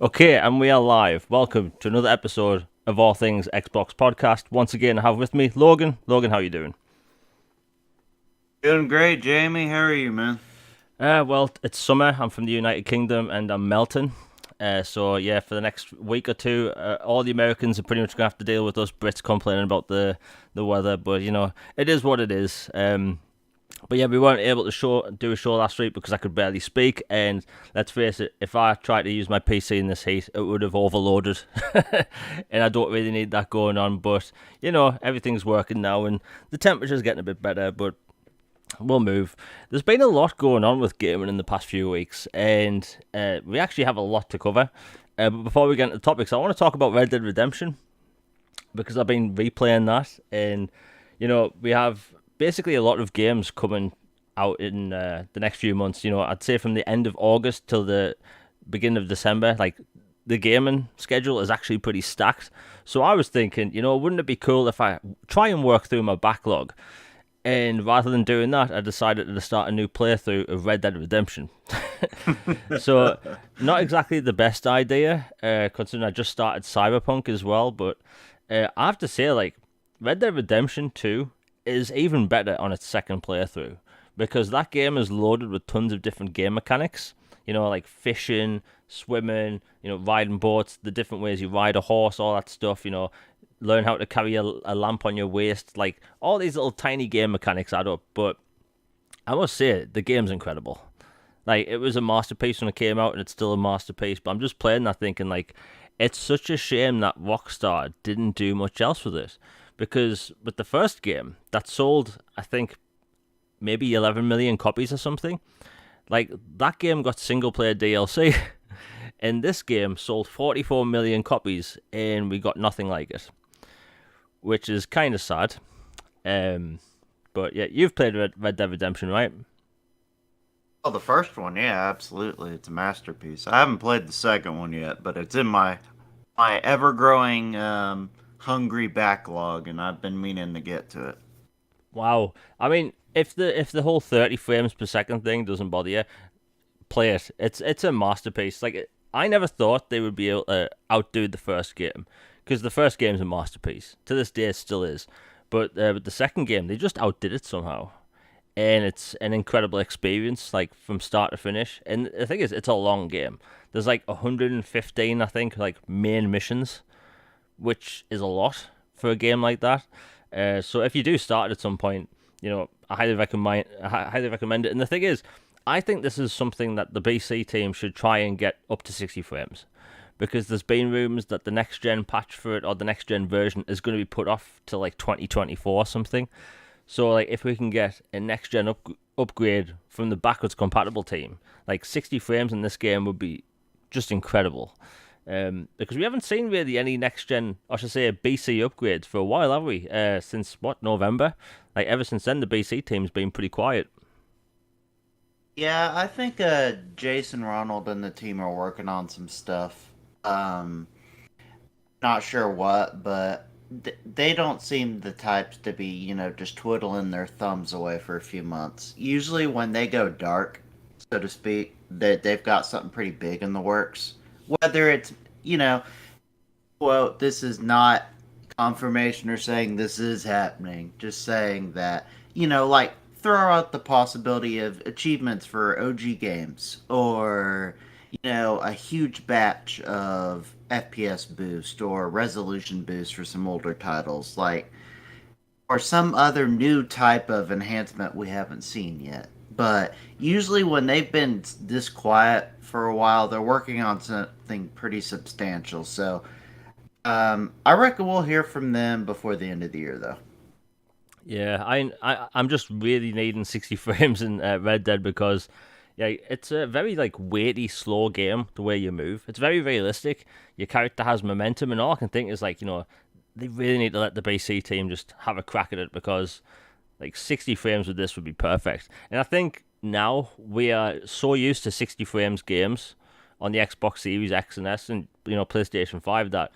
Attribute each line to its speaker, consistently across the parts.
Speaker 1: Okay, and we are live. Welcome to another episode of All Things Xbox Podcast. Once again, I have with me Logan. Logan, how are you doing?
Speaker 2: Doing great, Jamie. How are you, man?
Speaker 1: Well, it's summer. I'm from the United Kingdom and I'm melting. So yeah, for the next week or two, all the Americans are pretty much gonna have to deal with us Brits complaining about the weather. But it is what it is. But yeah, we weren't able to do a show last week because I could barely speak. And let's face it, if I tried to use my PC in this heat, it would have overloaded. And I don't really need that going on. But everything's working now, and the temperature's getting a bit better. But we'll move. There's been a lot going on with gaming in the past few weeks, and we actually have a lot to cover. But before we get into the topics, I want to talk about Red Dead Redemption because I've been replaying that, and we have basically a lot of games coming out in the next few months. I'd say from the end of August till the beginning of December, like the gaming schedule is actually pretty stacked. So I was thinking, wouldn't it be cool if I try and work through my backlog? And rather than doing that, I decided to start a new playthrough of Red Dead Redemption. So, not exactly the best idea, considering I just started Cyberpunk as well. But I have to say, like, Red Dead Redemption 2 is even better on its second playthrough because that game is loaded with tons of different game mechanics. Like fishing, swimming, riding boats, the different ways you ride a horse, all that stuff. Learn how to carry a lamp on your waist. Like, all these little tiny game mechanics add up. But I must say, the game's incredible. Like, it was a masterpiece when it came out, and it's still a masterpiece. But I'm just playing that thinking, like, it's such a shame that Rockstar didn't do much else with it. Because with the first game, that sold, I think, maybe 11 million copies or something. Like, that game got single-player DLC. And this game sold 44 million copies, and we got nothing like it, which is kind of sad. But yeah, you've played Red Dead Redemption, right?
Speaker 2: Oh, the first one, yeah, absolutely. It's a masterpiece. I haven't played the second one yet, but it's in my ever growing hungry backlog, and I've been meaning to get to it.
Speaker 1: Wow. I mean, if the whole 30 frames per second thing doesn't bother you, play it. It's a masterpiece. Like, I never thought they would be able to outdo the first game because the first game's a masterpiece. To this day, it still is. But with the second game, they just outdid it somehow. And it's an incredible experience, like from start to finish. And the thing is, it's a long game. There's like 115, I think, like main missions, which is a lot for a game like that. So if you do start at some point, I highly recommend it. And the thing is, I think this is something that the BC team should try and get up to 60 frames. Because there's been rumors that the next gen patch for it or the next gen version is going to be put off to like 2024 or something. So like if we can get a next gen upgrade from the backwards compatible team, like 60 frames in this game would be just incredible. Because we haven't seen really any next gen, I should say, BC upgrades for a while, have we? Since what, November? Like ever since then, the BC team's been pretty quiet.
Speaker 2: Yeah, I think Jason Ronald and the team are working on some stuff. Um, Not sure what, but they don't seem the types to be, just twiddling their thumbs away for a few months. Usually, when they go dark, so to speak, they've got something pretty big in the works. Whether it's, you know, quote, this is not confirmation or saying this is happening, just saying that, like throw out the possibility of achievements for OG games or a huge batch of FPS boost or resolution boost for some older titles, like, or some other new type of enhancement we haven't seen yet. But usually, when they've been this quiet for a while, they're working on something pretty substantial. So, I reckon we'll hear from them before the end of the year, though.
Speaker 1: Yeah, I'm just really needing 60 frames in Red Dead because yeah, it's a very like weighty, slow game. The way you move, it's very realistic. Your character has momentum, and all I can think is like they really need to let the BC team just have a crack at it because like 60 frames with this would be perfect. And I think now we are so used to 60 frames games on the Xbox Series X and S and PlayStation 5 that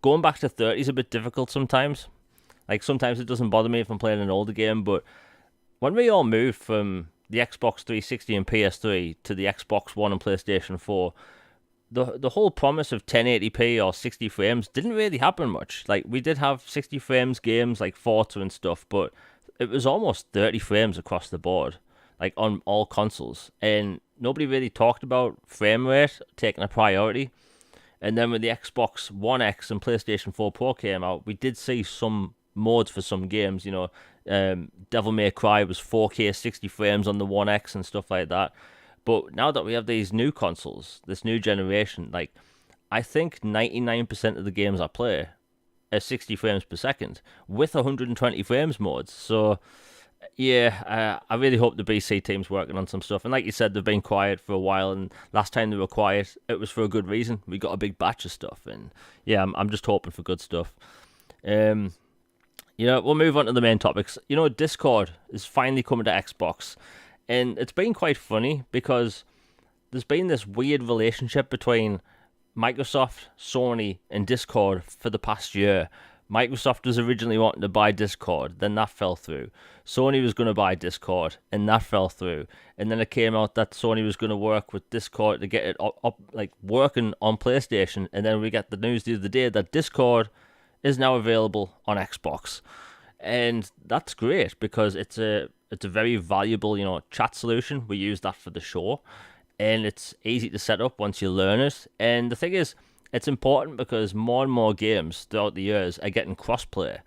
Speaker 1: going back to 30 is a bit difficult sometimes. Like sometimes it doesn't bother me if I'm playing an older game, but when we all moved from the Xbox 360 and PS3 to the Xbox One and PlayStation 4, the whole promise of 1080p or 60 frames didn't really happen much. Like we did have 60 frames games like Forza and stuff, but it was almost 30 frames across the board, like on all consoles, and nobody really talked about frame rate taking a priority. And then when the Xbox One X and PlayStation 4 Pro came out, we did see some mods for some games. Devil May Cry was 4K 60 frames on the One X and stuff like that. But now that we have these new consoles, this new generation, like I think 99% of the games I play are 60 frames per second with 120 frames mods. So yeah, I really hope the BC team's working on some stuff. And like you said, they've been quiet for a while. And last time they were quiet, it was for a good reason. We got a big batch of stuff, and yeah, I'm just hoping for good stuff. Um, we'll move on to the main topics. Discord is finally coming to Xbox, and it's been quite funny because there's been this weird relationship between Microsoft, Sony, and Discord for the past year. Microsoft was originally wanting to buy Discord, then that fell through. Sony was going to buy Discord, and that fell through. And then it came out that Sony was going to work with Discord to get it up like working on PlayStation. And then we got the news the other day that Discord is now available on Xbox, and that's great because it's a very valuable chat solution. We use that for the show, and it's easy to set up once you learn it. And the thing is, it's important because more and more games throughout the years are getting crossplay,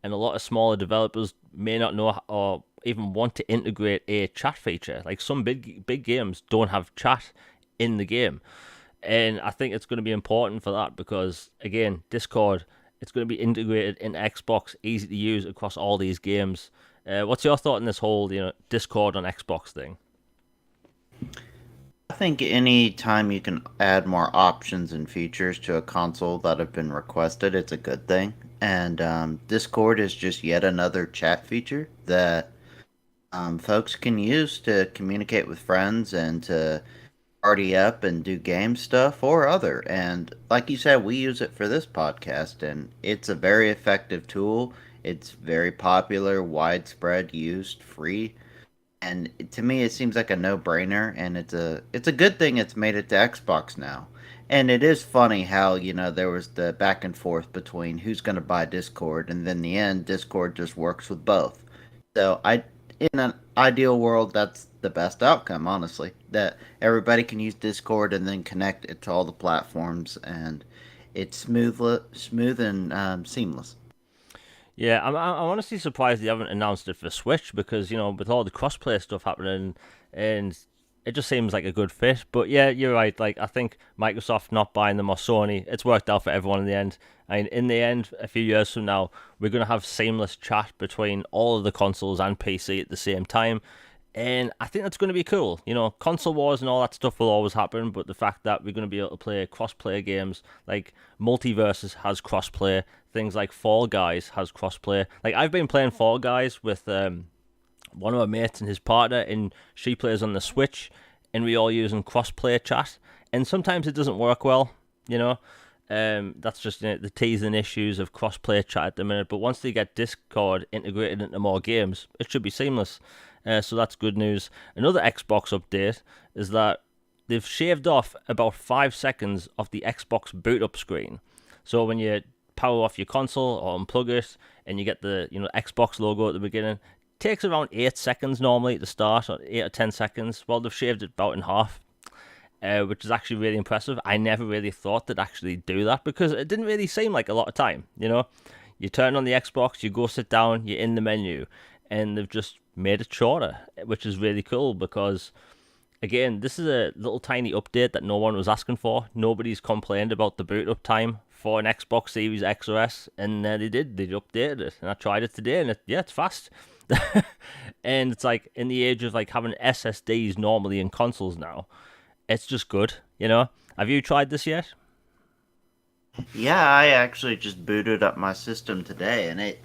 Speaker 1: and a lot of smaller developers may not know or even want to integrate a chat feature. Like some big games don't have chat in the game, and I think it's going to be important for that because again, Discord, it's going to be integrated in Xbox, easy to use across all these games. What's your thought on this whole Discord on Xbox thing?
Speaker 2: I think any time you can add more options and features to a console that have been requested, it's a good thing. And Discord is just yet another chat feature that folks can use to communicate with friends and to party up and do game stuff or other. And like you said, we use it for this podcast, and it's a very effective tool. It's very popular, widespread, used, free, and to me it seems like a no-brainer, and it's a good thing it's made it to Xbox now. And it is funny how there was the back and forth between who's going to buy Discord, and then in the end Discord just works with both. So I in an ideal world, that's the best outcome, honestly, that everybody can use Discord and then connect it to all the platforms, and it's smooth and seamless.
Speaker 1: Yeah, I'm honestly surprised they haven't announced it for Switch because with all the crossplay stuff happening, and it just seems like a good fit. But yeah, you're right. Like I think Microsoft not buying them or Sony, it's worked out for everyone in the end. I mean, in the end, a few years from now, we're gonna have seamless chat between all of the consoles and PC at the same time. And I think that's going to be cool. Console wars and all that stuff will always happen, but the fact that we're going to be able to play cross-play games, like Multiverses has cross-play, things like Fall Guys has cross-play. Like, I've been playing Fall Guys with one of my mates and his partner, and she plays on the Switch, and we all using cross-play chat. And sometimes it doesn't work well, you know. That's just the teething issues of cross-play chat at the minute. But once they get Discord integrated into more games, it should be seamless. So that's good news. Another Xbox update is that they've shaved off about 5 seconds of the Xbox boot up screen. So when you power off your console or unplug it and you get the Xbox logo at the beginning, it takes around 8 seconds normally to start, or 8 or 10 seconds. Well, they've shaved it about in half, which is actually really impressive. I never really thought they'd actually do that because it didn't really seem like a lot of time. You turn on the Xbox, you go sit down, you're in the menu, and they've just made it shorter, which is really cool because, again, this is a little tiny update that no one was asking for. Nobody's complained about the boot up time for an Xbox Series X or S, and they did. They updated it, and I tried it today, and it's fast. And it's like in the age of like having SSDs normally in consoles now, it's just good. Have you tried this yet?
Speaker 2: Yeah, I actually just booted up my system today, and it,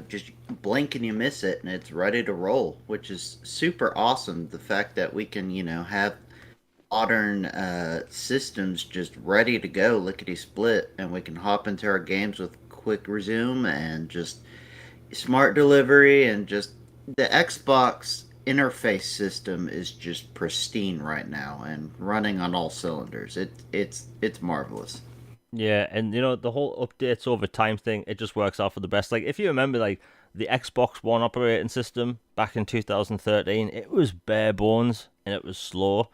Speaker 2: just blink and you miss it, and it's ready to roll, which is super awesome. The fact that we can, have modern systems just ready to go, lickety split, and we can hop into our games with quick resume and just smart delivery, and just the Xbox interface system is just pristine right now and running on all cylinders. It's marvelous.
Speaker 1: Yeah, and the whole updates over time thing, it just works out for the best. Like if you remember, like the Xbox One operating system back in 2013, it was bare bones and it was slow.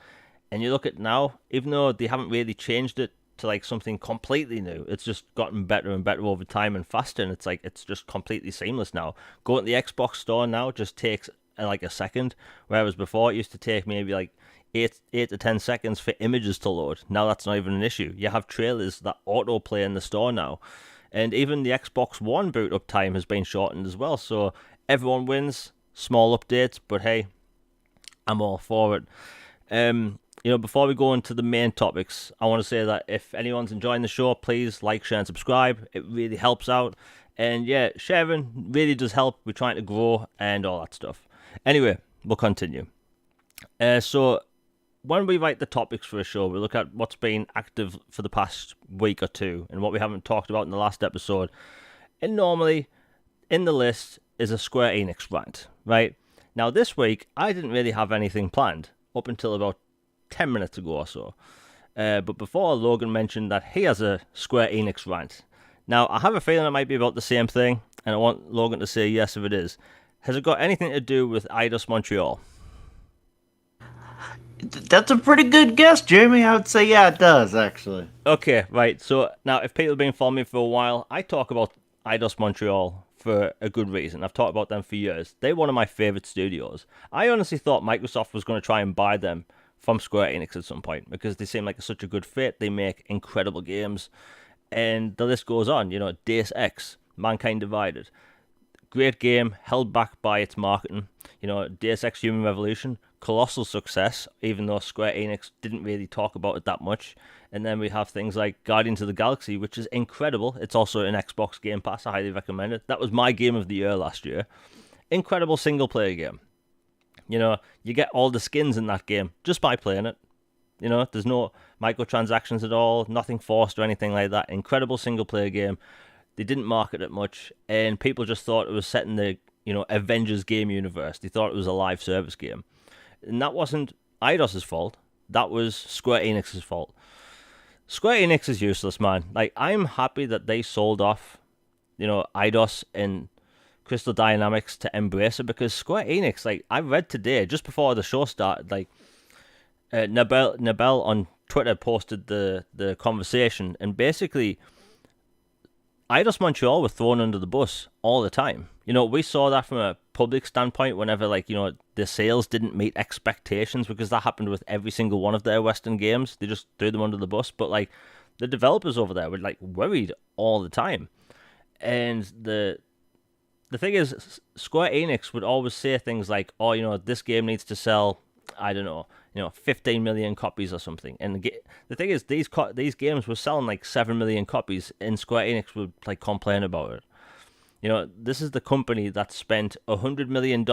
Speaker 1: And you look at now, even though they haven't really changed it to like something completely new, it's just gotten better and better over time and faster. And it's like it's just completely seamless now. Going to the Xbox store now just takes like a second, whereas before it used to take maybe like 8 to 10 seconds for images to load. Now that's not even an issue. You have trailers that autoplay in the store now, and even the Xbox One boot up time has been shortened as well. So everyone wins. Small updates, but hey, I'm all for it. Before we go into the main topics, I want to say that if anyone's enjoying the show, please like, share, and subscribe. It really helps out. And yeah, sharing really does help. We're trying to grow and all that stuff. Anyway, we'll continue. So when we write the topics for a show, we look at what's been active for the past week or two and what we haven't talked about in the last episode. And normally, in the list is a Square Enix rant, right? Now, this week, I didn't really have anything planned up until about 10 minutes ago or so. But before, Logan mentioned that he has a Square Enix rant. Now, I have a feeling it might be about the same thing, and I want Logan to say yes if it is. Has it got anything to do with Eidos Montreal?
Speaker 2: That's a pretty good guess, Jamie. I would say yeah, it does actually.
Speaker 1: Okay, right. So now, if people have been following me for a while, I talk about Eidos Montreal for a good reason. I've talked about them for years. They're one of my favorite studios. I honestly thought Microsoft was going to try and buy them from Square Enix at some point because they seem like such a good fit. They make incredible games, and the list goes on. Deus Ex, Mankind Divided, great game held back by its marketing. Deus Ex Human Revolution, colossal success, even though Square Enix didn't really talk about it that much. And then we have things like Guardians of the Galaxy, which is incredible. It's also an Xbox Game Pass. I highly recommend it. That was my game of the year last year. Incredible single player game. You get all the skins in that game just by playing it. There's no microtransactions at all, nothing forced or anything like that. Incredible single player game. They didn't market it much, and people just thought it was set in the Avengers game universe. They thought it was a live service game, and that wasn't Eidos's fault. That was Square Enix's fault. Square Enix is useless, man. Like, I'm happy that they sold off, Eidos and Crystal Dynamics to embrace it, because Square Enix, like, I read today, just before the show started, like, Nabel on Twitter posted the conversation, and basically Eidos Montreal were thrown under the bus all the time. We saw that from a public standpoint whenever, the sales didn't meet expectations, because that happened with every single one of their Western games. They just threw them under the bus. But, the developers over there were, worried all the time. And the thing is, Square Enix would always say things like, oh, this game needs to sell, I don't know, 15 million copies or something. And the thing is, these games were selling 7 million copies, and Square Enix would complain about it. This is the company that spent $100 million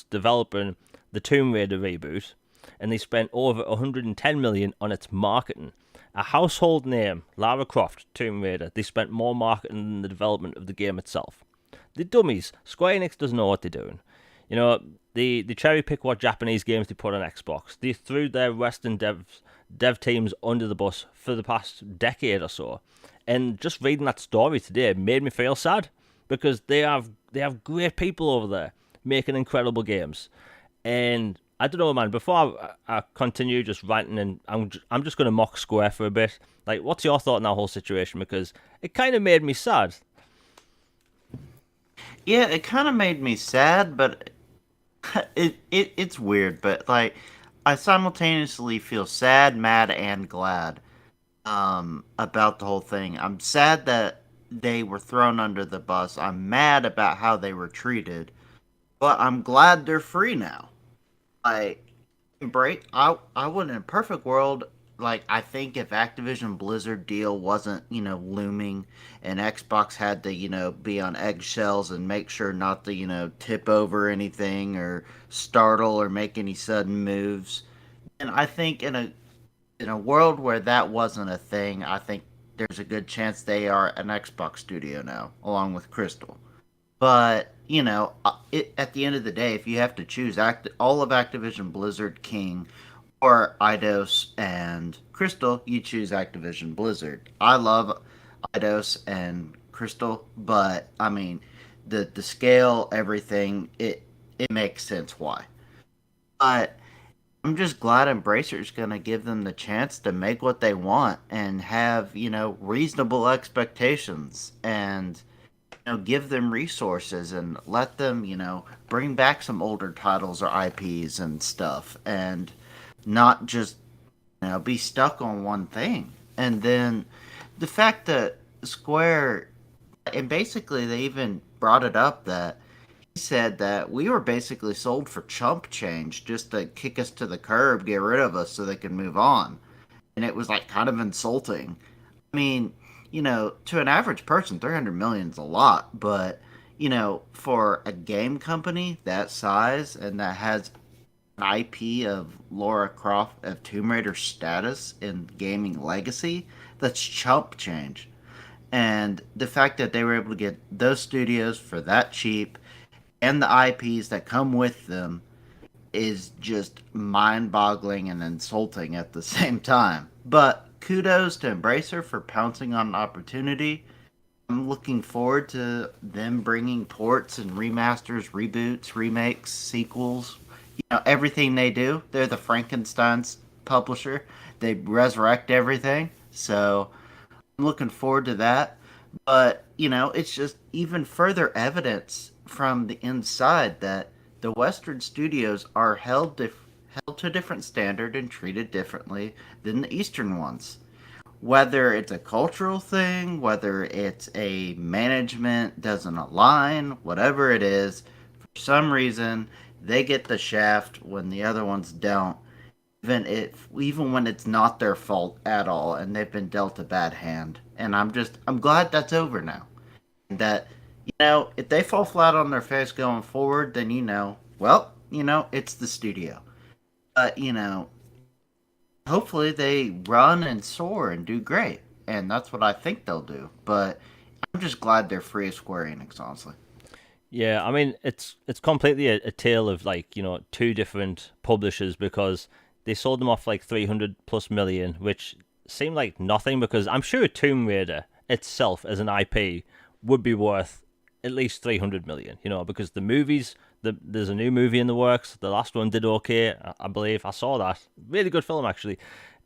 Speaker 1: developing the Tomb Raider reboot, and they spent over $110 million on its marketing. A household name, Lara Croft, Tomb Raider. They spent more marketing than the development of the game itself. The dummies. Square Enix doesn't know what they're doing. They cherry pick what Japanese games they put on Xbox. They threw their Western dev teams under the bus for the past decade or so. And just reading that story today made me feel sad, because they have great people over there making incredible games. And I don't know, man, before I continue just ranting, and I'm just going to mock Square for a bit. What's your thought on that whole situation? Because it kind of made me sad.
Speaker 2: Yeah, it kind of made me sad, but it's weird. But I simultaneously feel sad, mad, and glad about the whole thing. I'm sad that they were thrown under the bus. I'm mad about how they were treated, but I'm glad they're free now. I I would, in a perfect world, I think if Activision Blizzard deal wasn't, looming, and Xbox had to, be on eggshells and make sure not to, tip over anything or startle or make any sudden moves. And I think in a world where that wasn't a thing, I think there's a good chance they are an Xbox studio now, along with Crystal. But at the end of the day, if you have to choose all of Activision Blizzard King or Eidos and Crystal, you choose Activision Blizzard. I love Eidos and Crystal, but I mean, the scale, everything, it makes sense why. But I'm just glad Embracer's going to give them the chance to make what they want and have, reasonable expectations and, give them resources and let them, bring back some older titles or IPs and stuff and not just, be stuck on one thing. And then the fact that Square, and basically they even brought it up that he said that we were basically sold for chump change just to kick us to the curb, get rid of us so they could move on. And it was like kind of insulting. I mean, to an average person, 300 million is a lot, but for a game company that size and that has an IP of Laura Croft of Tomb Raider status in gaming legacy, that's chump change. And the fact that they were able to get those studios for that cheap and the IPs that come with them is just mind boggling and insulting at the same time. But kudos to Embracer for pouncing on an opportunity. I'm looking forward to them bringing ports and remasters, reboots, remakes, sequels. Everything they do. They're the Frankenstein's publisher. They resurrect everything. So I'm looking forward to that. But, it's just even further evidence from the inside that the Western studios are held to a different standard and treated differently than the Eastern ones. Whether it's a cultural thing, whether it's a management doesn't align, whatever it is, for some reason they get the shaft when the other ones don't. Even when it's not their fault at all, and they've been dealt a bad hand. And I'm glad that's over now. That if they fall flat on their face going forward, then well, it's the studio. But hopefully they run and soar and do great, and that's what I think they'll do. But I'm just glad they're free of Square Enix, honestly.
Speaker 1: Yeah, I mean it's completely a tale of like two different publishers because they sold them off like 300 plus million, which seemed like nothing because I'm sure Tomb Raider itself as an IP would be worth at least 300 million, because the movies, there's a new movie in the works. The last one did okay, I believe. I saw that. Really good film, actually.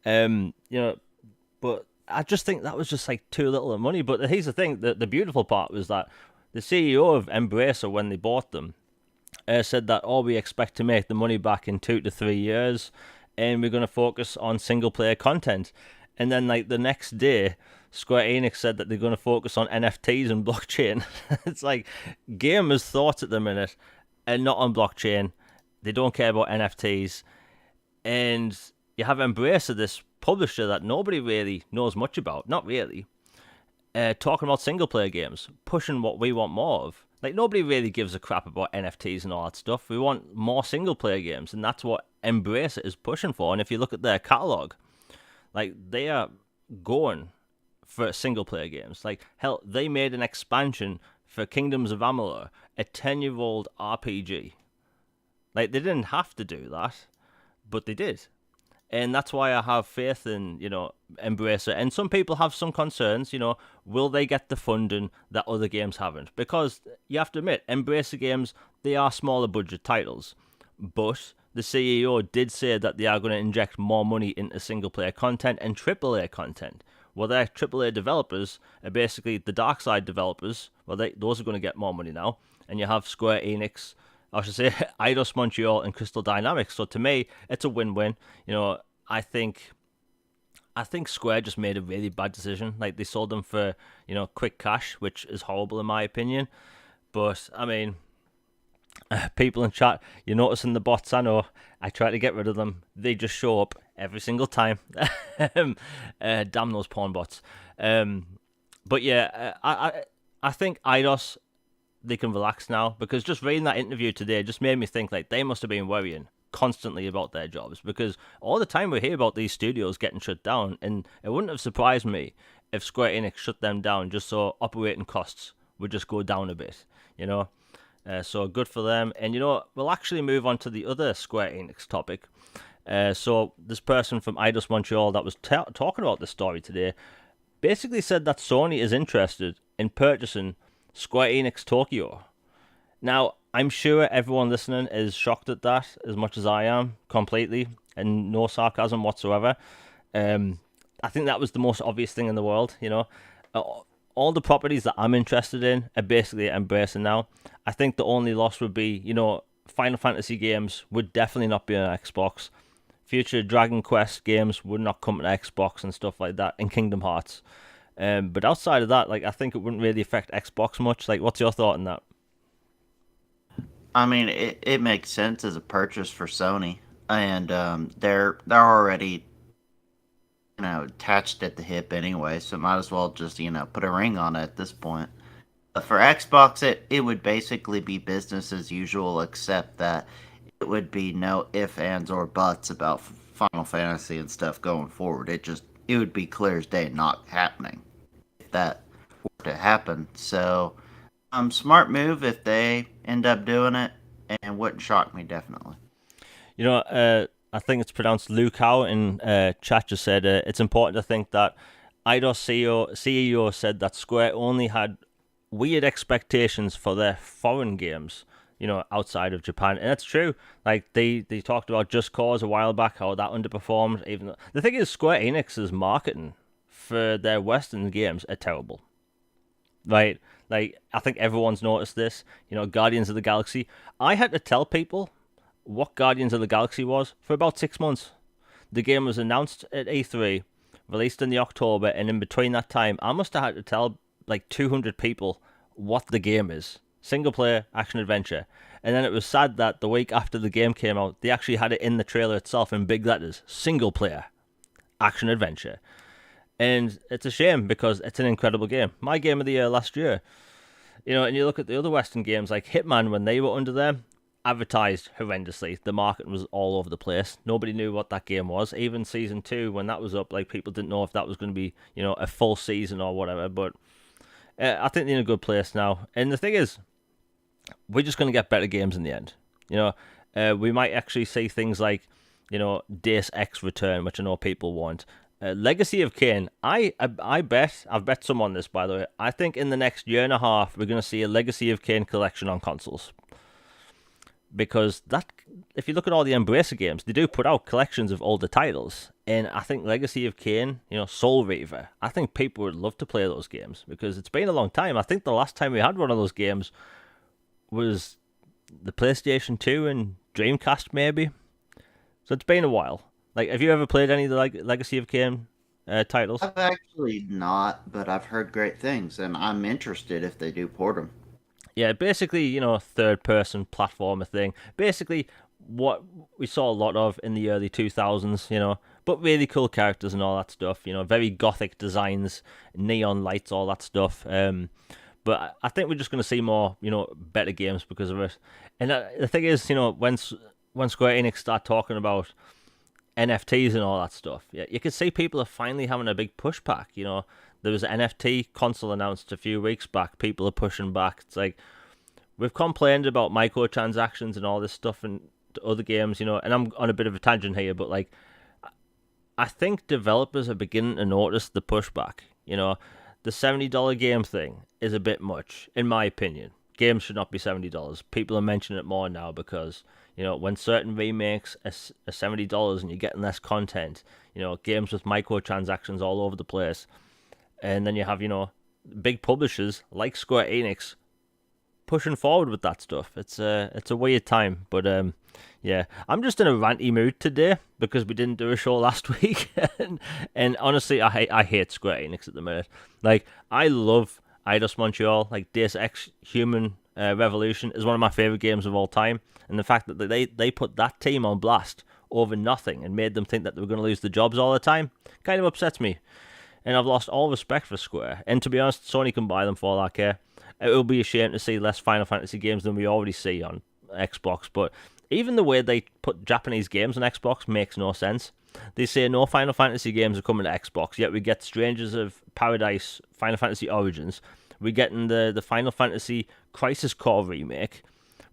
Speaker 1: Um, you know, but I just think that was just like too little of money. But here's the thing: the beautiful part was that the CEO of Embracer, when they bought them, said that we expect to make the money back in 2 to 3 years, and we're going to focus on single player content. And then like the next day, Square Enix said that they're going to focus on NFTs and blockchain. It's like gamers' thoughts at the minute, and not on blockchain. They don't care about NFTs, and you have Embracer, this publisher that nobody really knows much about. Not really. Talking about single player games, pushing what we want more of. Like, nobody really gives a crap about NFTs and all that stuff. We want more single player games, and that's what Embracer is pushing for. And if you look at their catalog, like, they are going for single player games. Like, hell, they made an expansion for Kingdoms of Amalur, a 10-year-old RPG. Like, they didn't have to do that, but they did. And that's why I have faith in, Embracer. And some people have some concerns, will they get the funding that other games haven't? Because you have to admit, Embracer games, they are smaller budget titles. But the CEO did say that they are going to inject more money into single player content and AAA content. Well, their AAA developers are basically the Dark Side developers. Well, those are going to get more money now. And you have Square Enix, I should say, Eidos Montreal and Crystal Dynamics. So to me, it's a win-win. I think Square just made a really bad decision. Like, they sold them for, quick cash, which is horrible in my opinion. But, I mean, people in chat, you're noticing the bots, I know. I try to get rid of them. They just show up every single time. Damn those porn bots. But yeah, I think Eidos, they can relax now, because just reading that interview today just made me think like they must have been worrying constantly about their jobs, because all the time we hear about these studios getting shut down, and it wouldn't have surprised me if Square Enix shut them down just so operating costs would just go down a bit, So good for them. And we'll actually move on to the other Square Enix topic. So this person from Eidos Montreal that was talking about this story today basically said that Sony is interested in purchasing Square Enix Tokyo. Now, I'm sure everyone listening is shocked at that as much as I am, completely, and no sarcasm whatsoever. I think that was the most obvious thing in the world, all the properties that I'm interested in are basically embracing now. I think the only loss would be, Final Fantasy games would definitely not be on Xbox. Future Dragon Quest games would not come to Xbox and stuff like that, and Kingdom Hearts. But outside of that, I think it wouldn't really affect Xbox much. What's your thought on that?
Speaker 2: I mean, it makes sense as a purchase for Sony, and they're already attached at the hip anyway, so might as well just put a ring on it at this point. But for Xbox, it would basically be business as usual, except that it would be no ifs, ands, or buts about Final Fantasy and stuff going forward. It would be clear as day not happening if that were to happen. So, smart move if they end up doing it, and wouldn't shock me definitely.
Speaker 1: I think it's pronounced Lukao in chat just said it's important to think that Eidos CEO said that Square only had weird expectations for their foreign games, outside of Japan. And that's true. They talked about Just Cause a while back, how that underperformed. Even though, the thing is, Square Enix's marketing for their Western games are terrible. Right? I think everyone's noticed this. Guardians of the Galaxy. I had to tell people what Guardians of the Galaxy was for about 6 months. The game was announced at E3, released in the October, and in between that time, I must have had to tell 200 people what the game is. Single player, action adventure. And then it was sad that the week after the game came out, they actually had it in the trailer itself in big letters. Single player, action adventure. And it's a shame because it's an incredible game. My game of the year last year. And you look at the other Western games like Hitman, when they were under them, advertised horrendously. The market was all over the place. Nobody knew what that game was. Even Season 2, when that was up, people didn't know if that was going to be, a full season or whatever. But I think they're in a good place now. And the thing is, we're just going to get better games in the end. We might actually see things like, Deus Ex Return, which I know people want. Legacy of Kain. I've bet some on this, by the way. I think in the next year and a half, we're going to see a Legacy of Kain collection on consoles. Because if you look at all the Embracer games, they do put out collections of older titles. And I think Legacy of Kain, Soul Reaver, I think people would love to play those games because it's been a long time. I think the last time we had one of those games was the PlayStation 2 and Dreamcast, maybe. So it's been a while. Have you ever played any of the Legacy of Kain titles?
Speaker 2: I've actually not, but I've heard great things, and I'm interested if they do port them.
Speaker 1: Yeah, basically, third-person platformer thing. Basically, what we saw a lot of in the early 2000s, but really cool characters and all that stuff, very gothic designs, neon lights, all that stuff. But I think we're just going to see more, better games because of it. And the thing is, when Square Enix start talking about NFTs and all that stuff, yeah, you can see people are finally having a big pushback. There was an NFT console announced a few weeks back. People are pushing back. It's we've complained about microtransactions and all this stuff in other games, and I'm on a bit of a tangent here, but I think developers are beginning to notice the pushback. The $70 game thing is a bit much, in my opinion. Games should not be $70. People are mentioning it more now because, when certain remakes are $70 and you're getting less content, games with microtransactions all over the place. And then you have, big publishers like Square Enix pushing forward with that stuff. It's a weird time, but yeah, I'm just in a ranty mood today because we didn't do a show last week, and honestly, I hate Square Enix at the minute. I love Eidos Montreal. Deus Ex Human Revolution is one of my favorite games of all time, and the fact that they put that team on blast over nothing and made them think that they were going to lose the jobs all the time kind of upsets me. And I've lost all respect for Square. And to be honest, Sony can buy them for all I care. It will be a shame to see less Final Fantasy games than we already see on Xbox. But even the way they put Japanese games on Xbox makes no sense. They say no Final Fantasy games are coming to Xbox, yet we get Strangers of Paradise, Final Fantasy Origins. We're getting the Final Fantasy Crisis Core remake.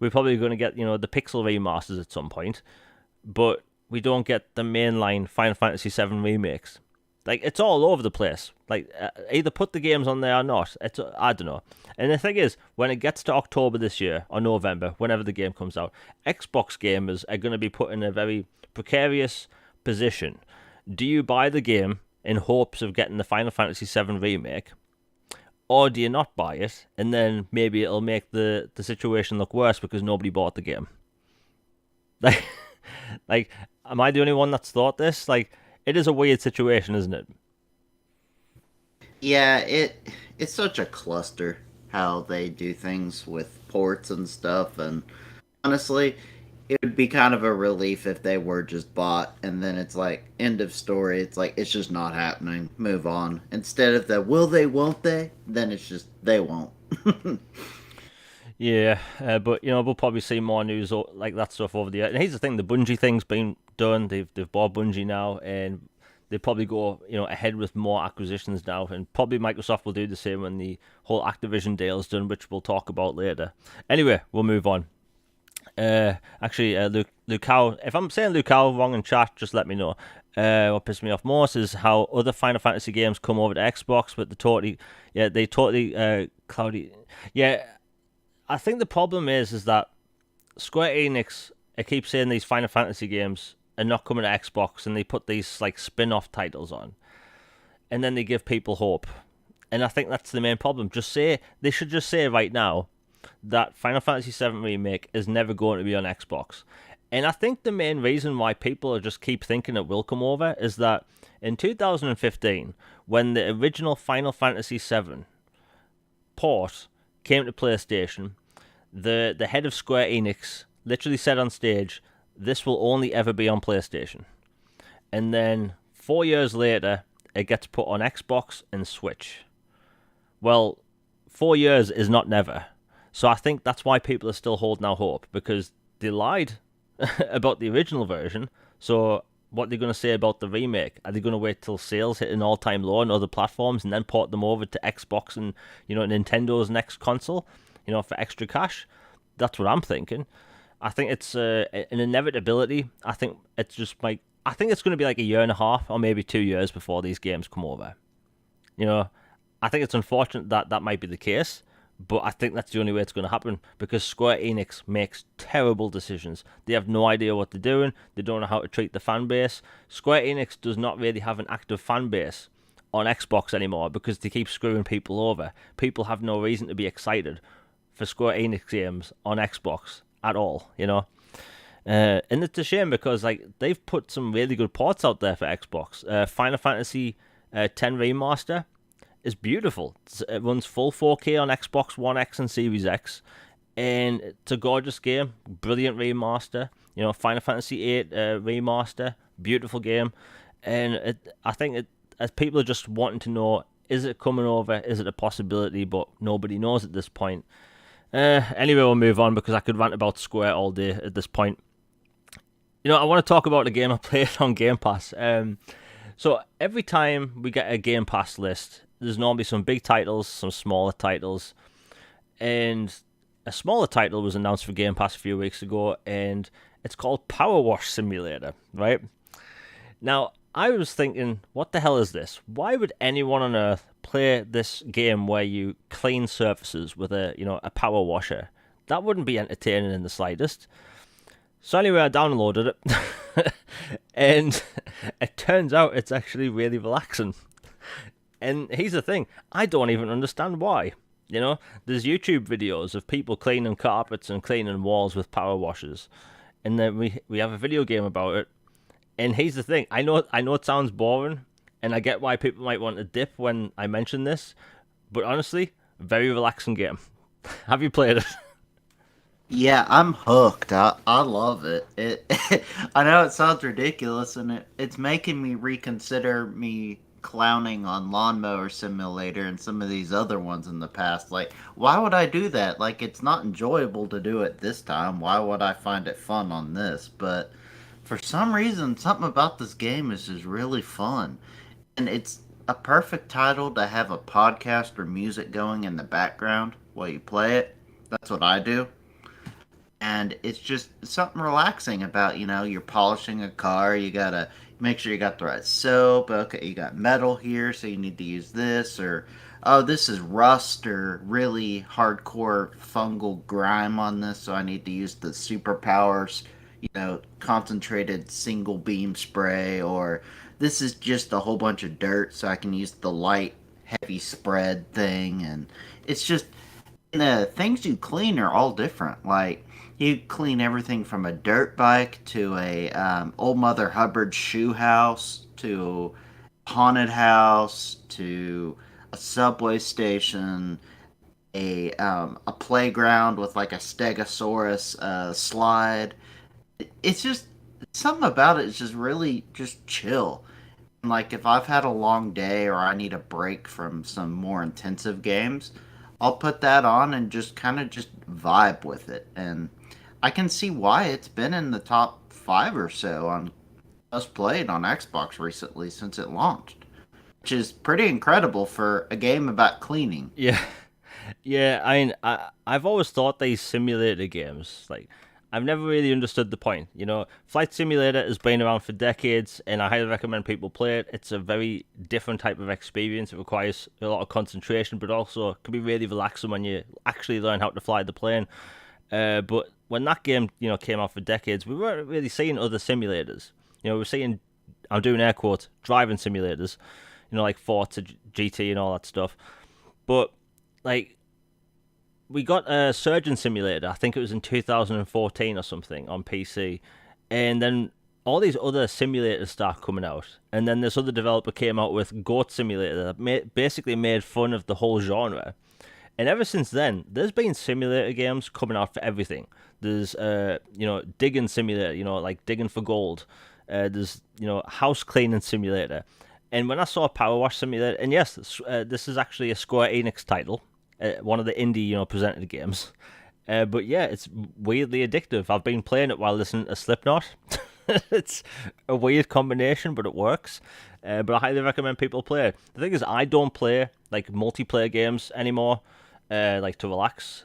Speaker 1: we're probably going to get, the pixel remasters at some point, but we don't get the mainline Final Fantasy VII remakes. Like, it's all over the place. Like, either put the games on there or not. I don't know. And the thing is, when it gets to October this year, or November, whenever the game comes out, Xbox gamers are going to be put in a very precarious position. Do you buy the game in hopes of getting the Final Fantasy VII remake, or do you not buy it, and then maybe it'll make the situation look worse because nobody bought the game? Like, like, am I the only one that's thought this? Like, it is a weird situation, isn't it?
Speaker 2: Yeah, it's such a cluster how they do things with ports and stuff, and honestly, it would be kind of a relief if they were just bought and then it's like end of story. It's like it's just not happening. Move on. Instead of the will they, won't they? Then it's just they won't.
Speaker 1: Yeah, but we'll probably see more news like that stuff over the year. And here's the thing: the Bungie thing's been done. They've bought Bungie now, and they probably go ahead with more acquisitions now. And probably Microsoft will do the same when the whole Activision deal is done, which we'll talk about later. Anyway, we'll move on. Actually, Lucao, if I'm saying Lucao wrong in chat, just let me know. What pissed me off most is how other Final Fantasy games come over to Xbox, but they totally cloudy. Yeah, I think the problem is that Square Enix, I keep saying these Final Fantasy games are not coming to Xbox, and they put these like spin-off titles on, and then they give people hope. And I think that's the main problem. They should just say right now that Final Fantasy VII Remake is never going to be on Xbox. And I think the main reason why people just keep thinking it will come over is that in 2015, when the original Final Fantasy VII port came to PlayStation, the head of Square Enix literally said on stage, "This will only ever be on PlayStation." And then 4 years later, it gets put on Xbox and Switch. Well, 4 years is not never. So I think that's why people are still holding out hope, because they lied about the original version. So what are they going to say about the remake? Are they going to wait till sales hit an all-time low on other platforms and then port them over to Xbox and Nintendo's next console, for extra cash? That's what I'm thinking. I think it's an inevitability. I think it's going to be like a year and a half or maybe 2 years before these games come over. I think it's unfortunate that that might be the case, but I think that's the only way it's going to happen, because Square Enix makes terrible decisions. They have no idea what they're doing. They don't know how to treat the fan base. Square Enix does not really have an active fan base on Xbox anymore because they keep screwing people over. People have no reason to be excited for Square Enix games on Xbox at all, and it's a shame because they've put some really good ports out there for Xbox. Final Fantasy X Remaster is beautiful. It runs full 4K on Xbox One X and Series X, and it's a gorgeous game. Brilliant remaster. Final Fantasy VIII remaster, beautiful game, and I think as people are just wanting to know, is it coming over? Is it a possibility? But nobody knows at this point. Anyway, we'll move on because I could rant about Square all day at this point. I want to talk about the game I played on Game Pass. So every time we get a Game Pass list, there's normally some big titles, some smaller titles, and a smaller title was announced for Game Pass a few weeks ago, and it's called PowerWash Simulator, right? Now, I was thinking, what the hell is this? Why would anyone on earth play this game where you clean surfaces with a power washer? That wouldn't be entertaining in the slightest. So anyway, I downloaded it, and it turns out it's actually really relaxing. And here's the thing, I don't even understand why. There's YouTube videos of people cleaning carpets and cleaning walls with power washers, and then we have a video game about it. And here's the thing, I know it sounds boring, and I get why people might want to dip when I mention this, but honestly, very relaxing game. Have you played it?
Speaker 2: Yeah, I'm hooked. I love it. I know it sounds ridiculous, and it's making me reconsider me clowning on Lawnmower Simulator and some of these other ones in the past. Like, why would I do that? Like, it's not enjoyable to do it this time. Why would I find it fun on this? But for some reason, something about this game is just really fun. And it's a perfect title to have a podcast or music going in the background while you play it. That's what I do. and it's just something relaxing about, you're polishing a car, you gotta make sure you got the right soap. Okay, you got metal here, so you need to use this, or oh, this is rust or really hardcore fungal grime on this, so I need to use the superpowers, concentrated single beam spray, or this is just a whole bunch of dirt, so I can use the light heavy spread thing. And it's just, the things you clean are all different. Like, you clean everything from a dirt bike to a old Mother Hubbard shoe house to a haunted house to a subway station, a playground with like a Stegosaurus slide. It's just something about it is just really just chill. Like, if I've had a long day or I need a break from some more intensive games, I'll put that on and just kind of just vibe with it. And I can see why it's been in the top 5 or so on us played on Xbox recently since it launched, which is pretty incredible for a game about cleaning.
Speaker 1: Yeah, yeah. I mean, I've always thought these simulator games, like, I've never really understood the point. Flight Simulator has been around for decades, and I highly recommend people play it. It's a very different type of experience. It requires a lot of concentration, but also can be really relaxing when you actually learn how to fly the plane. But when that game, came out for decades, we weren't really seeing other simulators. We're seeing, I'm doing air quotes, driving simulators, like Forza, GT, and all that stuff. But like, we got a Surgeon Simulator. I think it was in 2014 or something on PC, and then all these other simulators start coming out. And then this other developer came out with Goat Simulator that basically made fun of the whole genre. And ever since then, there's been simulator games coming out for everything. There's, digging simulator, like digging for gold. There's, house cleaning simulator. And when I saw PowerWash Simulator, and yes, this is actually a Square Enix title, one of the indie, presented games. But yeah, it's weirdly addictive. I've been playing it while listening to Slipknot. It's a weird combination, but it works. But I highly recommend people play it. The thing is, I don't play like multiplayer games anymore, like to relax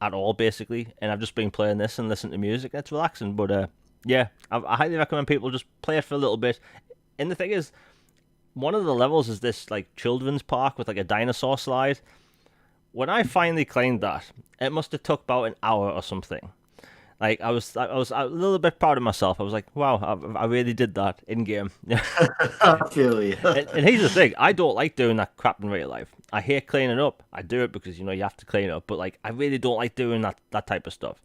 Speaker 1: at all, basically. And I've just been playing this and listening to music. It's relaxing, but yeah, I highly recommend people just play it for a little bit. And the thing is, one of the levels is this like children's park with like a dinosaur slide. When I finally claimed that, it must have took about an hour or something. Like, I was a little bit proud of myself. I was like, wow, I really did that in game.
Speaker 2: I feel you.
Speaker 1: And here's the thing: I don't like doing that crap in real life. I hate cleaning up. I do it because you have to clean up, but like, I really don't like doing that type of stuff.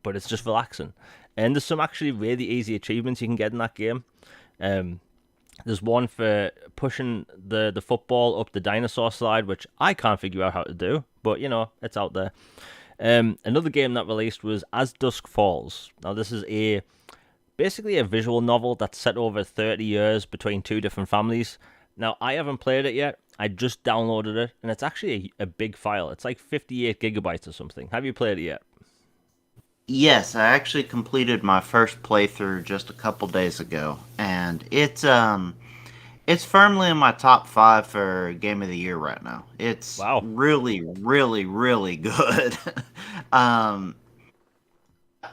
Speaker 1: But it's just relaxing, and there's some actually really easy achievements you can get in that game. Um, there's one for pushing the football up the dinosaur slide, which I can't figure out how to do, but it's out there. Another game that released was As Dusk Falls. Now, this is basically a visual novel that's set over 30 years between two different families. Now, I haven't played it yet. I just downloaded it, and it's actually a big file. It's like 58 gigabytes or something. Have you played it yet?
Speaker 2: Yes, I actually completed my first playthrough just a couple days ago, and it's firmly in my top 5 for game of the year right now. It's
Speaker 1: Wow.
Speaker 2: really, really, really good. um,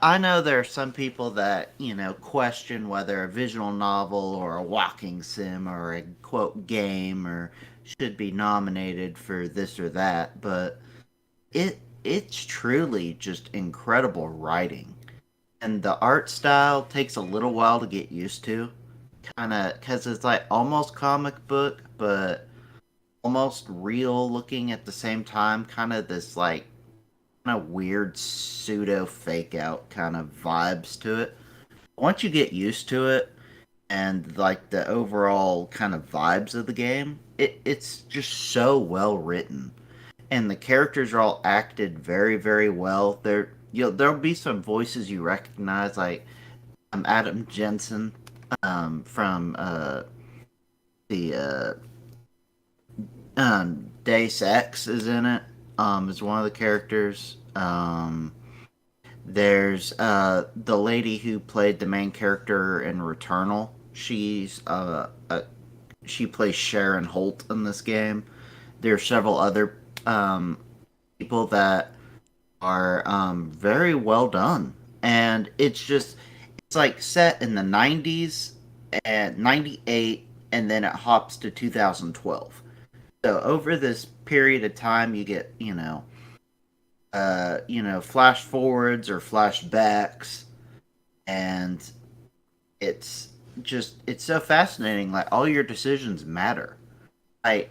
Speaker 2: I know there are some people that, question whether a visual novel or a walking sim or a quote game or should be nominated for this or that, but it's truly just incredible writing. And the art style takes a little while to get used to, kind of because it's like almost comic book, but almost real looking at the same time. Kind of this like kind of weird pseudo fake out kind of vibes to it. Once you get used to it and like the overall kind of vibes of the game, it's just so well written, and the characters are all acted very very well. There'll be some voices you recognize, like Adam Jensen from the Deus Ex is in it. Is one of the characters. There's the lady who played the main character in Returnal. She plays Sharon Holt in this game. There are several other people that are very well done. and it's like set in the 90s and 98, and then it hops to 2012. So over this period of time, you get flash forwards or flashbacks, and it's it's so fascinating. Like all your decisions matter. Like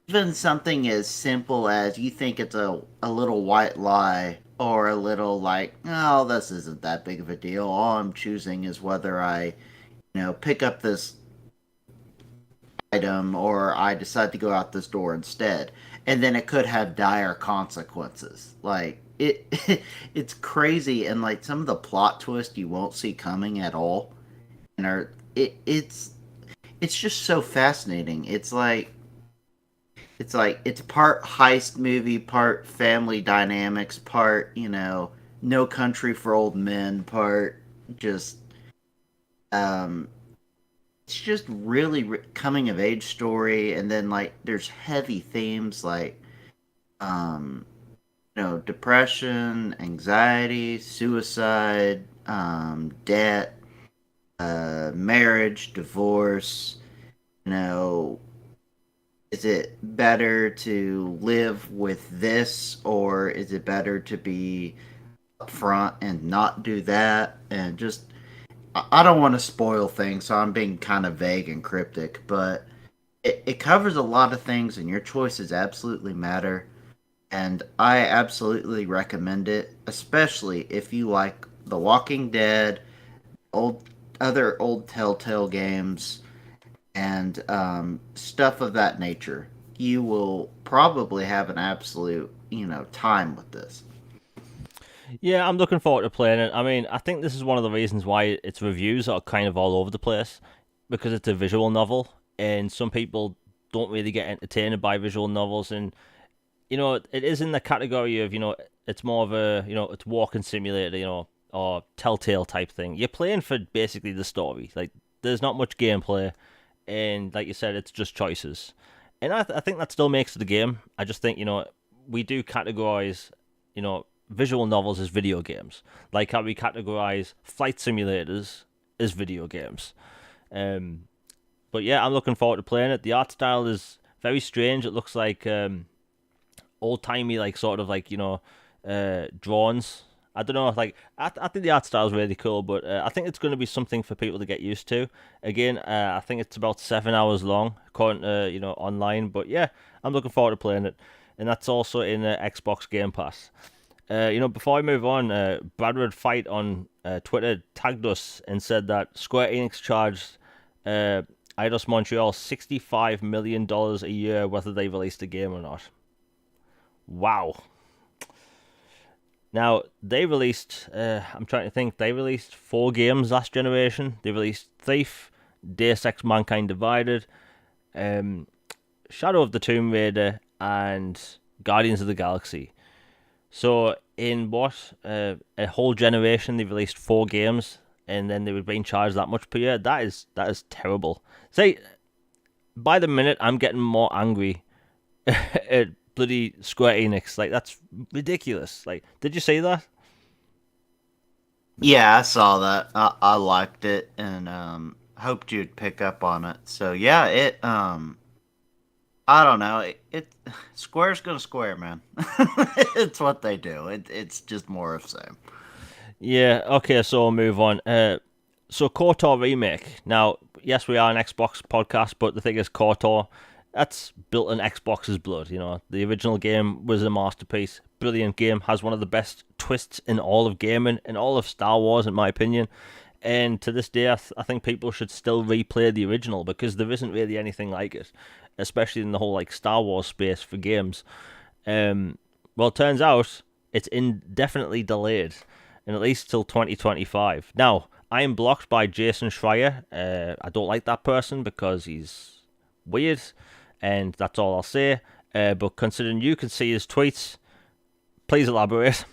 Speaker 2: even something as simple as you think it's a little white lie or a little like, oh, this isn't that big of a deal. All I'm choosing is whether I, pick up this item or I decide to go out this door instead. And then it could have dire consequences. Like it it's crazy, and like some of the plot twists you won't see coming at all. And it's just so fascinating. It's part heist movie, part family dynamics, part, No Country for Old Men, part just um it's just really coming of age story, and then like there's heavy themes like um depression, anxiety, suicide, debt, marriage, divorce, you know is it better to live with this, or is it better to be upfront and not do that? And just I don't want to spoil things, so I'm being kind of vague and cryptic, but it covers a lot of things, and your choices absolutely matter. And I absolutely recommend it, especially if you like The Walking Dead, old other old Telltale games, and stuff of that nature. You will probably have an absolute, time with this.
Speaker 1: Yeah, I'm looking forward to playing it. I mean, I think this is one of the reasons why its reviews are kind of all over the place, because it's a visual novel, and some people don't really get entertained by visual novels, and it is in the category of it's more of a it's walking simulator, or Telltale type thing. You're playing for basically the story. Like there's not much gameplay, and like you said, it's just choices, and I think that still makes it a game. I just think we do categorize visual novels as video games, like how we categorize flight simulators as video games. Um, but yeah, I'm looking forward to playing it. The art style is very strange. It looks like old timey, like sort of like drawings. I don't know, like I think the art style is really cool, but I think it's going to be something for people to get used to. Again, I think it's about 7 hours long, according to online. But yeah, I'm looking forward to playing it, and that's also in Xbox Game Pass. Before I move on, Bradward Fight on Twitter tagged us and said that Square Enix charged Eidos Montreal $65 million a year whether they released a game or not. Wow. Now, they released, I'm trying to think, they released 4 games last generation. They released Thief, Deus Ex Mankind Divided, um, Shadow of the Tomb Raider, and Guardians of the Galaxy. So, in what, a whole generation, they released 4 games, and then they were being charged that much per year. That is terrible. See, by the minute, I'm getting more angry at bloody Square Enix. Like, that's ridiculous. Like, did you see that?
Speaker 2: Yeah, I saw that. I liked it, and hoped you'd pick up on it. So yeah, I don't know. Square's gonna square, man. It's what they do. It's just more of the same.
Speaker 1: Yeah, okay, so we'll move on. So KOTOR remake. Now, yes, we are an Xbox podcast, but the thing is, KOTOR, that's built in Xbox's blood. The original game was a masterpiece. Brilliant game. Has one of the best twists in all of gaming, in all of Star Wars, in my opinion. And to this day, I think people should still replay the original because there isn't really anything like it, especially in the whole like Star Wars space for games. Well, it turns out it's indefinitely delayed, and at least till 2025. Now, I am blocked by Jason Schreier. I don't like that person because he's weird, and that's all I'll say. But considering you can see his tweets, please elaborate.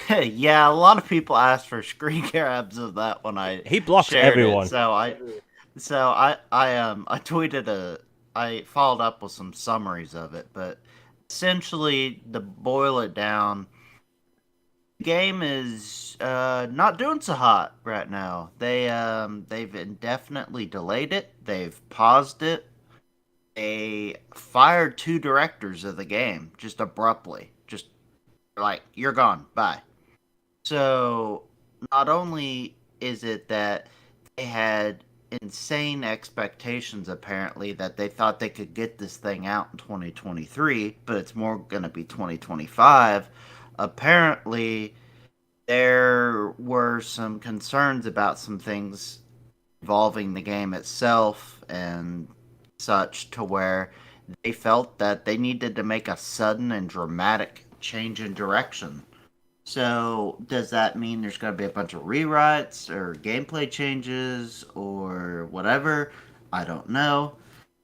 Speaker 2: Yeah, a lot of people asked for screen grabs of that when I
Speaker 1: He blocks
Speaker 2: shared
Speaker 1: everyone.
Speaker 2: it. I tweeted I followed up with some summaries of it, but essentially to boil it down, game is not doing so hot right now. They've indefinitely delayed it. They've paused it. They fired two directors of the game just abruptly. Just like you're gone. Bye. So not only is it that they had insane expectations apparently that they thought they could get this thing out in 2023, but it's more going to be 2025. Apparently there were some concerns about some things involving the game itself and such to where they felt that they needed to make a sudden and dramatic change in direction. So, does that mean there's going to be a bunch of rewrites or gameplay changes or whatever? I don't know.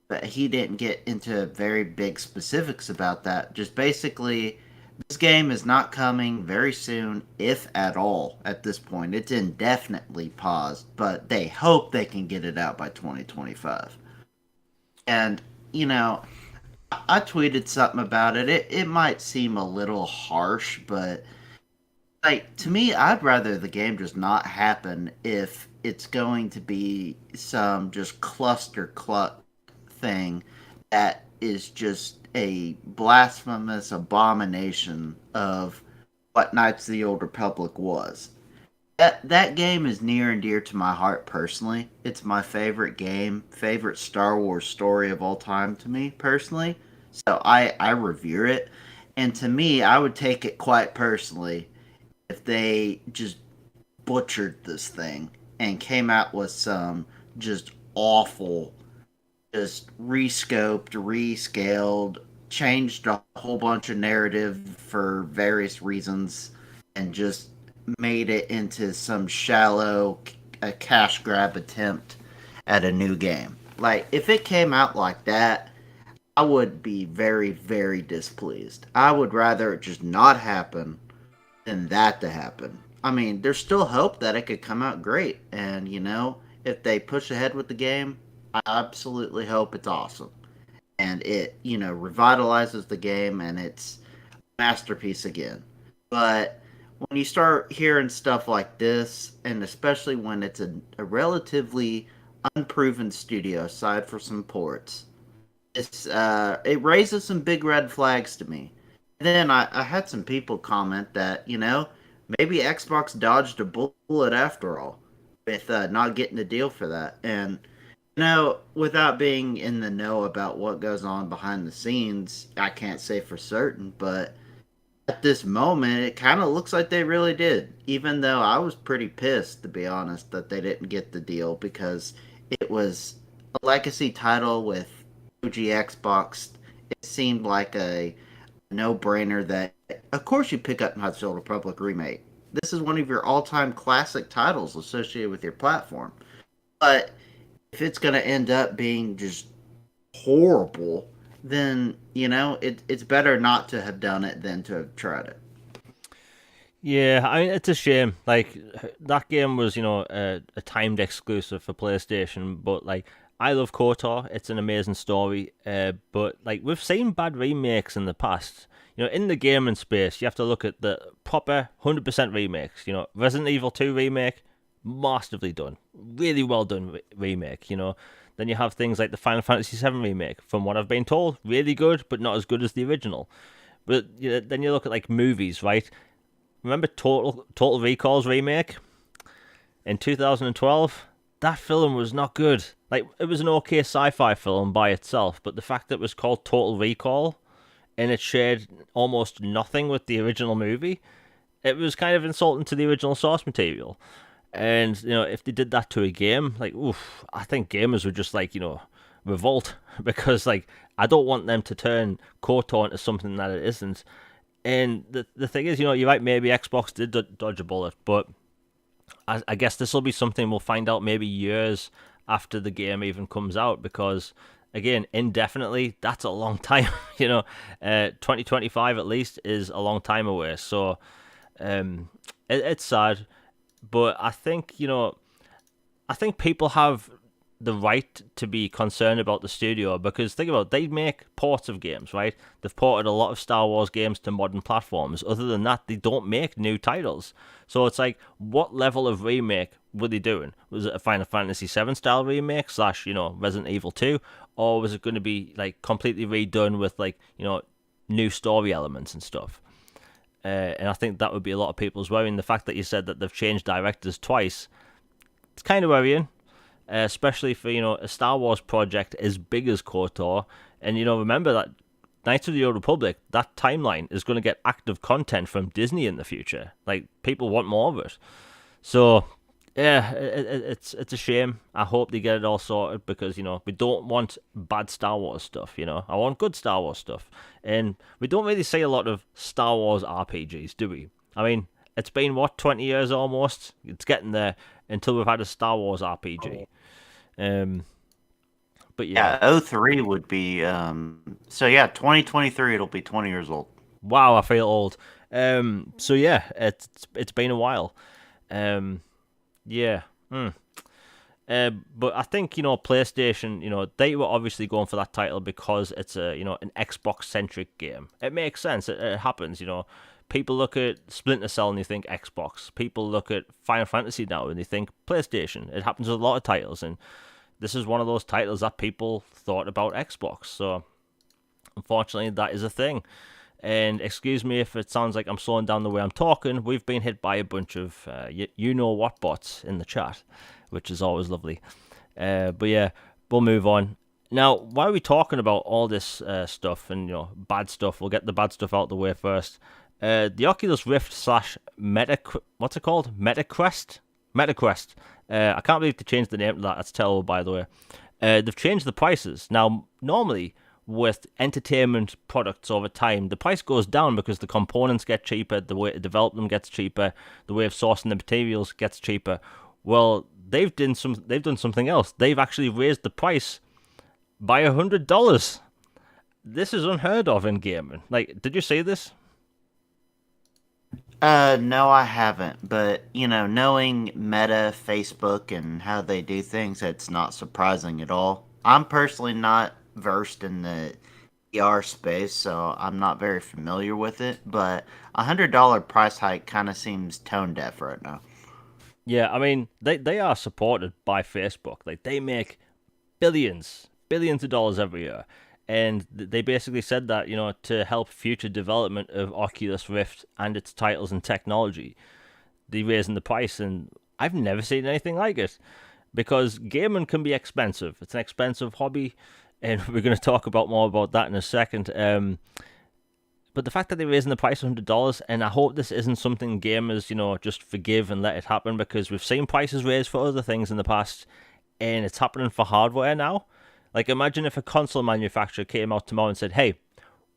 Speaker 2: But he didn't get into very big specifics about that. Just basically, this game is not coming very soon, if at all, at this point. It's indefinitely paused, but they hope they can get it out by 2025. And, you know, I tweeted something about it. It might seem a little harsh, but like to me, I'd rather the game just not happen if it's going to be some just cluster cluck thing that is just a blasphemous abomination of what Knights of the Old Republic was. That game is near and dear to my heart personally. It's my favorite game, favorite Star Wars story of all time to me personally. So I revere it, and to me, I would take it quite personally if they just butchered this thing and came out with some just awful, just rescoped, rescaled, changed a whole bunch of narrative for various reasons, and just made it into some shallow a cash grab attempt at a new game. Like if it came out like that, I would be very, very displeased. I would rather it just not happen than that to happen. I mean, there's still hope that it could come out great. And, if they push ahead with the game, I absolutely hope it's awesome. And it, revitalizes the game and it's a masterpiece again. But when you start hearing stuff like this, and especially when it's a relatively unproven studio, aside for some ports, it raises some big red flags to me. Then I had some people comment that, maybe Xbox dodged a bullet after all with not getting a deal for that. And, without being in the know about what goes on behind the scenes, I can't say for certain, but at this moment, it kind of looks like they really did. Even though I was pretty pissed, to be honest, that they didn't get the deal because it was a legacy title with OG Xbox. It seemed like a no-brainer that, of course, you pick up Knights of the Old Republic Remake. This is one of your all-time classic titles associated with your platform. But if it's going to end up being just horrible, then, it's better not to have done it than to have tried it.
Speaker 1: Yeah, I mean it's a shame. Like that game was, a timed exclusive for PlayStation, but like I love KOTOR. It's an amazing story. But like we've seen bad remakes in the past. In the gaming space, you have to look at the proper 100% remakes. Resident Evil 2 remake, masterfully done, really well done remake. Then you have things like the Final Fantasy 7 remake. From what I've been told, really good, but not as good as the original. But then you look at like movies, right? Remember Total Recall's remake in 2012? That film was not good. Like it was an okay sci-fi film by itself, but the fact that it was called Total Recall and it shared almost nothing with the original movie, it was kind of insulting to the original source material. And if they did that to a game, like oof, I think gamers would just like revolt because like I don't want them to turn KOTOR into something that it isn't. And the thing is, you're right, maybe Xbox did dodge a bullet, but I guess this will be something we'll find out maybe years after the game even comes out, because, again, indefinitely, that's a long time. 2025 at least is a long time away. So it's sad, but I think, I think people have the right to be concerned about the studio, because think about it, they make ports of games, right? They've ported a lot of Star Wars games to modern platforms. Other than that, they don't make new titles. So it's like, what level of remake were they doing? Was it a Final Fantasy VII style remake slash, Resident Evil 2? Or was it going to be like completely redone with like, new story elements and stuff? And I think that would be a lot of people's worry. And the fact that you said that they've changed directors twice, it's kind of worrying. Especially for a Star Wars project as big as KOTOR, and remember that Knights of the Old Republic, that timeline is going to get active content from Disney in the future. Like, people want more of it, so yeah, it's a shame. I hope they get it all sorted, because we don't want bad Star Wars stuff. I want good Star Wars stuff, and we don't really see a lot of Star Wars RPGs, do we? I mean, it's been 20 years almost. It's getting there until we've had a Star Wars RPG. But yeah.
Speaker 2: Yeah, 03 would be 2023 it'll be 20 years old.
Speaker 1: Wow, I feel old. So yeah, it's been a while. Yeah. But I think PlayStation, they were obviously going for that title because it's an Xbox centric game. It makes sense. It happens. People look at Splinter Cell and they think Xbox. People look at Final Fantasy now and they think PlayStation. It happens with a lot of titles, and this is one of those titles that people thought about Xbox. So, unfortunately, that is a thing. And excuse me if it sounds like I'm slowing down the way I'm talking. We've been hit by a bunch of you-know-what bots in the chat, which is always lovely. But yeah, we'll move on. Now, why are we talking about all this stuff and bad stuff? We'll get the bad stuff out the way first. The Oculus Rift slash what's it called? Metaquest? Metaquest. I can't believe they changed the name to that. That's terrible, by the way. They've changed the prices. Now, normally, with entertainment products over time, the price goes down because the components get cheaper, the way to develop them gets cheaper, the way of sourcing the materials gets cheaper. Well, they've done something else. They've actually raised the price by $100. This is unheard of in gaming. Like, did you see this?
Speaker 2: No, I haven't. But, knowing Meta, Facebook, and how they do things, it's not surprising at all. I'm personally not versed in the VR space, so I'm not very familiar with it. But $100 price hike kind of seems tone deaf right now.
Speaker 1: Yeah, I mean, they are supported by Facebook. Like, they make billions of dollars every year. And they basically said that, to help future development of Oculus Rift and its titles and technology, they're raising the price. And I've never seen anything like it, because gaming can be expensive. It's an expensive hobby, and we're going to talk more about that in a second. But the fact that they're raising the price $100, and I hope this isn't something gamers, just forgive and let it happen, because we've seen prices raised for other things in the past, and it's happening for hardware now. Like, imagine if a console manufacturer came out tomorrow and said, hey,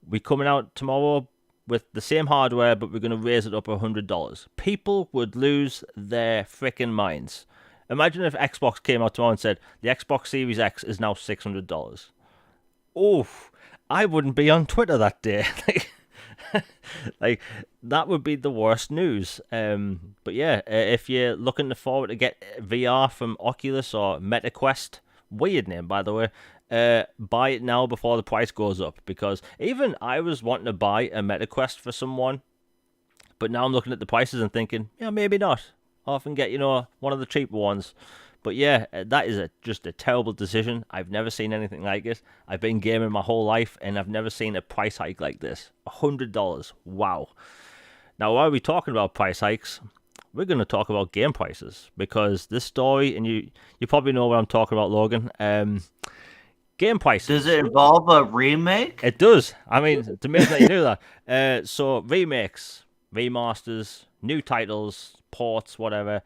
Speaker 1: we're coming out tomorrow with the same hardware, but we're going to raise it up $100. People would lose their freaking minds. Imagine if Xbox came out tomorrow and said, the Xbox Series X is now $600. Oof, I wouldn't be on Twitter that day. Like, that would be the worst news. But yeah, if you're looking forward to get VR from Oculus or MetaQuest, weird name, by the way, buy it now before the price goes up, because even I was wanting to buy a MetaQuest for someone, but now I'm looking at the prices and thinking, maybe not. I'll often get, one of the cheaper ones. But yeah, that is just a terrible decision. I've never seen anything like it. I've been gaming my whole life, and I've never seen a price hike like this. $100. Wow. Now, why are we talking about price hikes? We're going to talk about game prices, because this story, and you probably know what I'm talking about, Logan. Game prices.
Speaker 2: Does it involve a remake?
Speaker 1: It does. I mean, it's amazing that you knew that. So remakes, remasters, new titles, ports, whatever.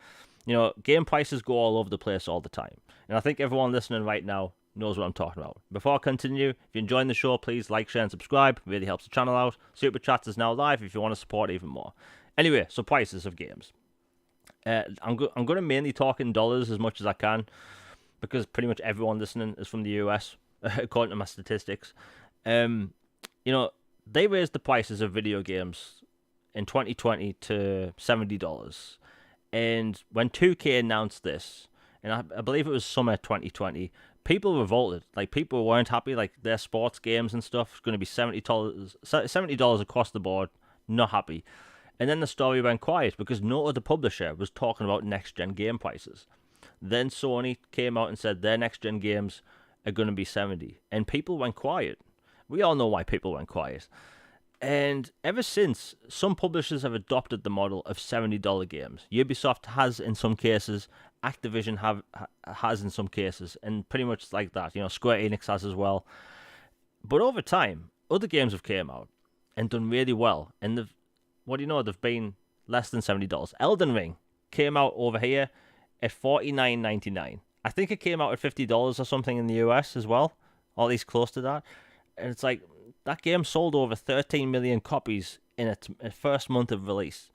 Speaker 1: Game prices go all over the place all the time. And I think everyone listening right now knows what I'm talking about. Before I continue, if you're enjoying the show, please like, share, and subscribe. It really helps the channel out. Super Chats is now live if you want to support even more. Anyway, so prices of games. I'm going to mainly talk in dollars as much as I can, because pretty much everyone listening is from the US, according to my statistics. They raised the prices of video games in 2020 to $70. And when 2K announced this, and I believe it was summer 2020. People revolted. Like, people weren't happy. Like, their sports games and stuff was going to be $70 across the board. Not happy. And then the story went quiet because no other publisher was talking about next gen game prices. Then Sony came out and said their next gen games are going to be 70, and people went quiet. We all know why people went quiet. And ever since, some publishers have adopted the model of $70 games. Ubisoft has in some cases, Activision has in some cases, and pretty much like that. Square Enix has as well. But over time, other games have came out and done really well, and they've been less than $70. Elden Ring came out over here at $49.99. I think it came out at $50 or something in the US as well, or at least close to that. And it's like, that game sold over 13 million copies in its first month of release.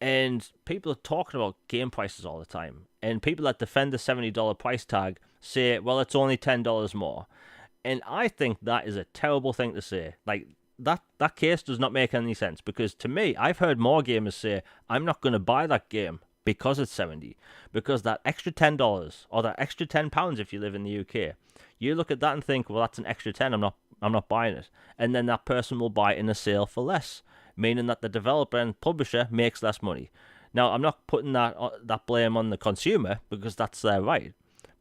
Speaker 1: And people are talking about game prices all the time. And people that defend the $70 price tag say, well, it's only $10 more. And I think that is a terrible thing to say. Like, that case does not make any sense, because to me, I've heard more gamers say, I'm not going to buy that game because it's 70, because that extra $10 or that extra £10 if you live in the UK, you look at that and think, well, that's an extra 10, I'm not buying it. And then that person will buy it in a sale for less, meaning that the developer and publisher makes less money. Now, I'm not putting that blame on the consumer, because that's their right.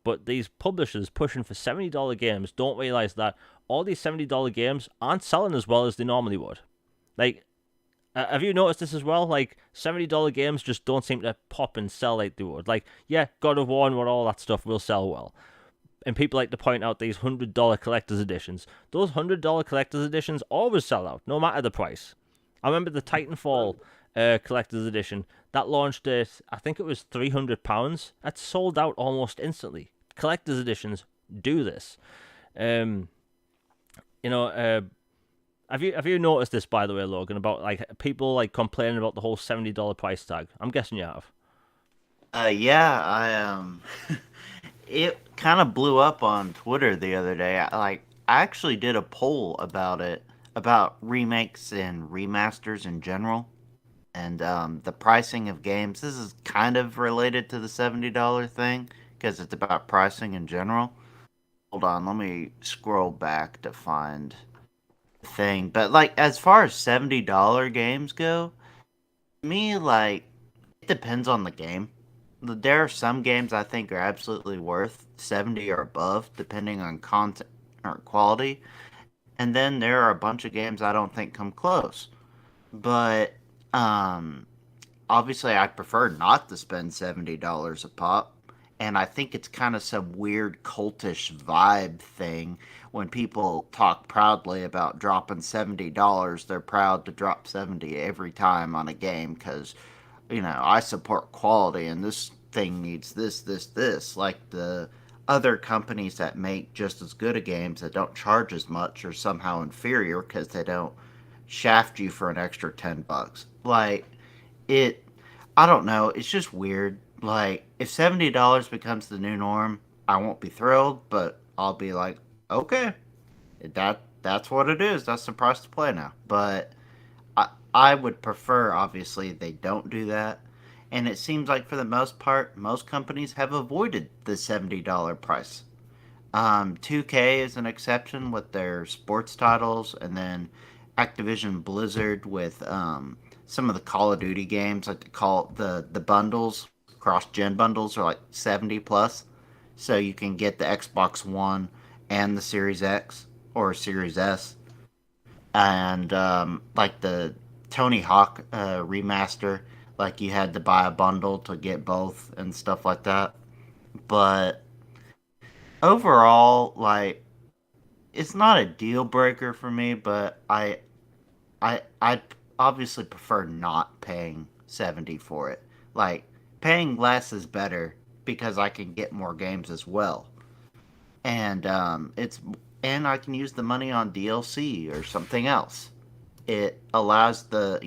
Speaker 1: But these publishers pushing for $70 games don't realize that all these $70 games aren't selling as well as they normally would. Like, have you noticed this as well? Like, $70 games just don't seem to pop and sell like they would. Like, yeah, God of War and all that stuff will sell well. And people like to point out these $100 collector's editions. Those $100 collector's editions always sell out, no matter the price. I remember the Titanfall collector's edition that launched at, I think it was £300. That sold out almost instantly. Collector's editions do this. Have you noticed this, by the way, Logan, about like people like complaining about the whole $70 price tag? I'm guessing you have.
Speaker 2: Yeah, it kind of blew up on Twitter the other day. I actually did a poll about it, about remakes and remasters in general, and the pricing of games. This is kind of related to the $70 thing because it's about pricing in general. Hold on, let me scroll back to find the thing. But like, as far as $70 games go, to me, like, it depends on the game. There are some games I think are absolutely worth 70 or above, depending on content or quality. And then there are a bunch of games I don't think come close. But um, obviously, I prefer not to spend $70 a pop. And I think it's kind of some weird cultish vibe thing when people talk proudly about dropping $70. They're proud to drop 70 every time on a game because, I support quality and this thing needs this, this, this. Like the other companies that make just as good of games that don't charge as much are somehow inferior because they don't shaft you for an extra $10. Like, it, I don't know. It's just weird. Like, if $70 becomes the new norm, I won't be thrilled, but I'll be like, okay, that's what it is. That's the price to play now. But I would prefer, obviously, they don't do that. And it seems like for the most part, most companies have avoided the $70 price. 2K is an exception with their sports titles, and then Activision Blizzard with some of the Call of Duty games, like the bundles, cross-gen bundles, are like 70 plus. So you can get the Xbox One and the Series X or Series S. And like the Tony Hawk remaster, like you had to buy a bundle to get both and stuff like that. But overall, like, it's not a deal breaker for me, but I obviously prefer not paying 70 for it. Like, paying less is better because I can get more games as well. And and I can use the money on DLC or something else. It allows the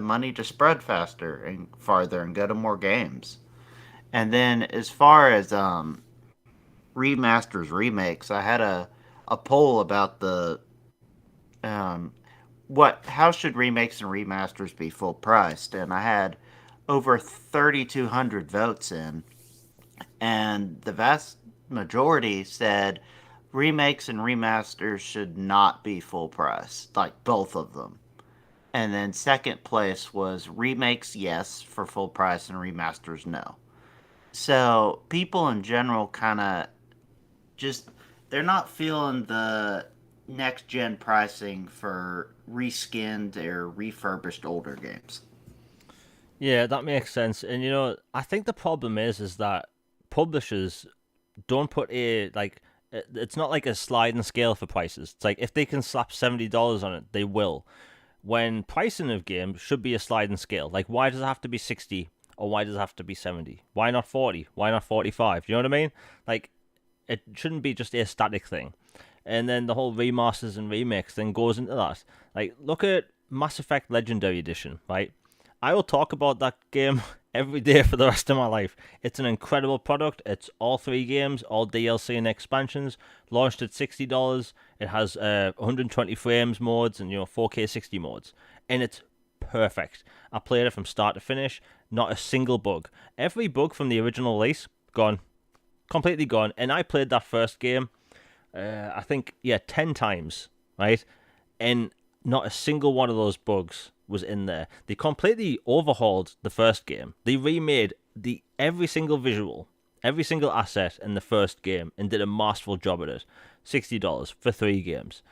Speaker 2: money to spread faster and farther and go to more games. And then as far as remasters, remakes, I had a poll about the how should remakes and remasters be full priced, and I had over 3,200 votes in, and the vast majority said remakes and remasters should not be full price, like both of them. And then second place was remakes, yes, for full price, and remasters, no. So people in general kind of just they're not feeling the next gen pricing for reskinned or refurbished older games.
Speaker 1: Yeah, that makes sense. And I think the problem is that publishers don't put it's not like a sliding scale for prices. It's like if they can slap $70 on it, they will. When pricing of games should be a sliding scale. Like why does it have to be 60 or why does it have to be 70? Why not 40? Why not 45? You know what I mean? Like it shouldn't be just a static thing. And then the whole remasters and remakes thing goes into that. Like look at Mass Effect Legendary Edition, right? I will talk about that game every day for the rest of my life. It's an incredible product. It's all 3 games, all DLC and expansions. Launched at $60. It has 120 frames modes and 4K 60 modes, and it's perfect. I played it from start to finish. Not a single bug. Every bug from the original release gone, completely gone. And I played that first game, I think 10 times, right? And not a single one of those bugs was in there. They completely overhauled the first game. They remade every single visual, every single asset in the first game, and did a masterful job at it. $60 for 3 games.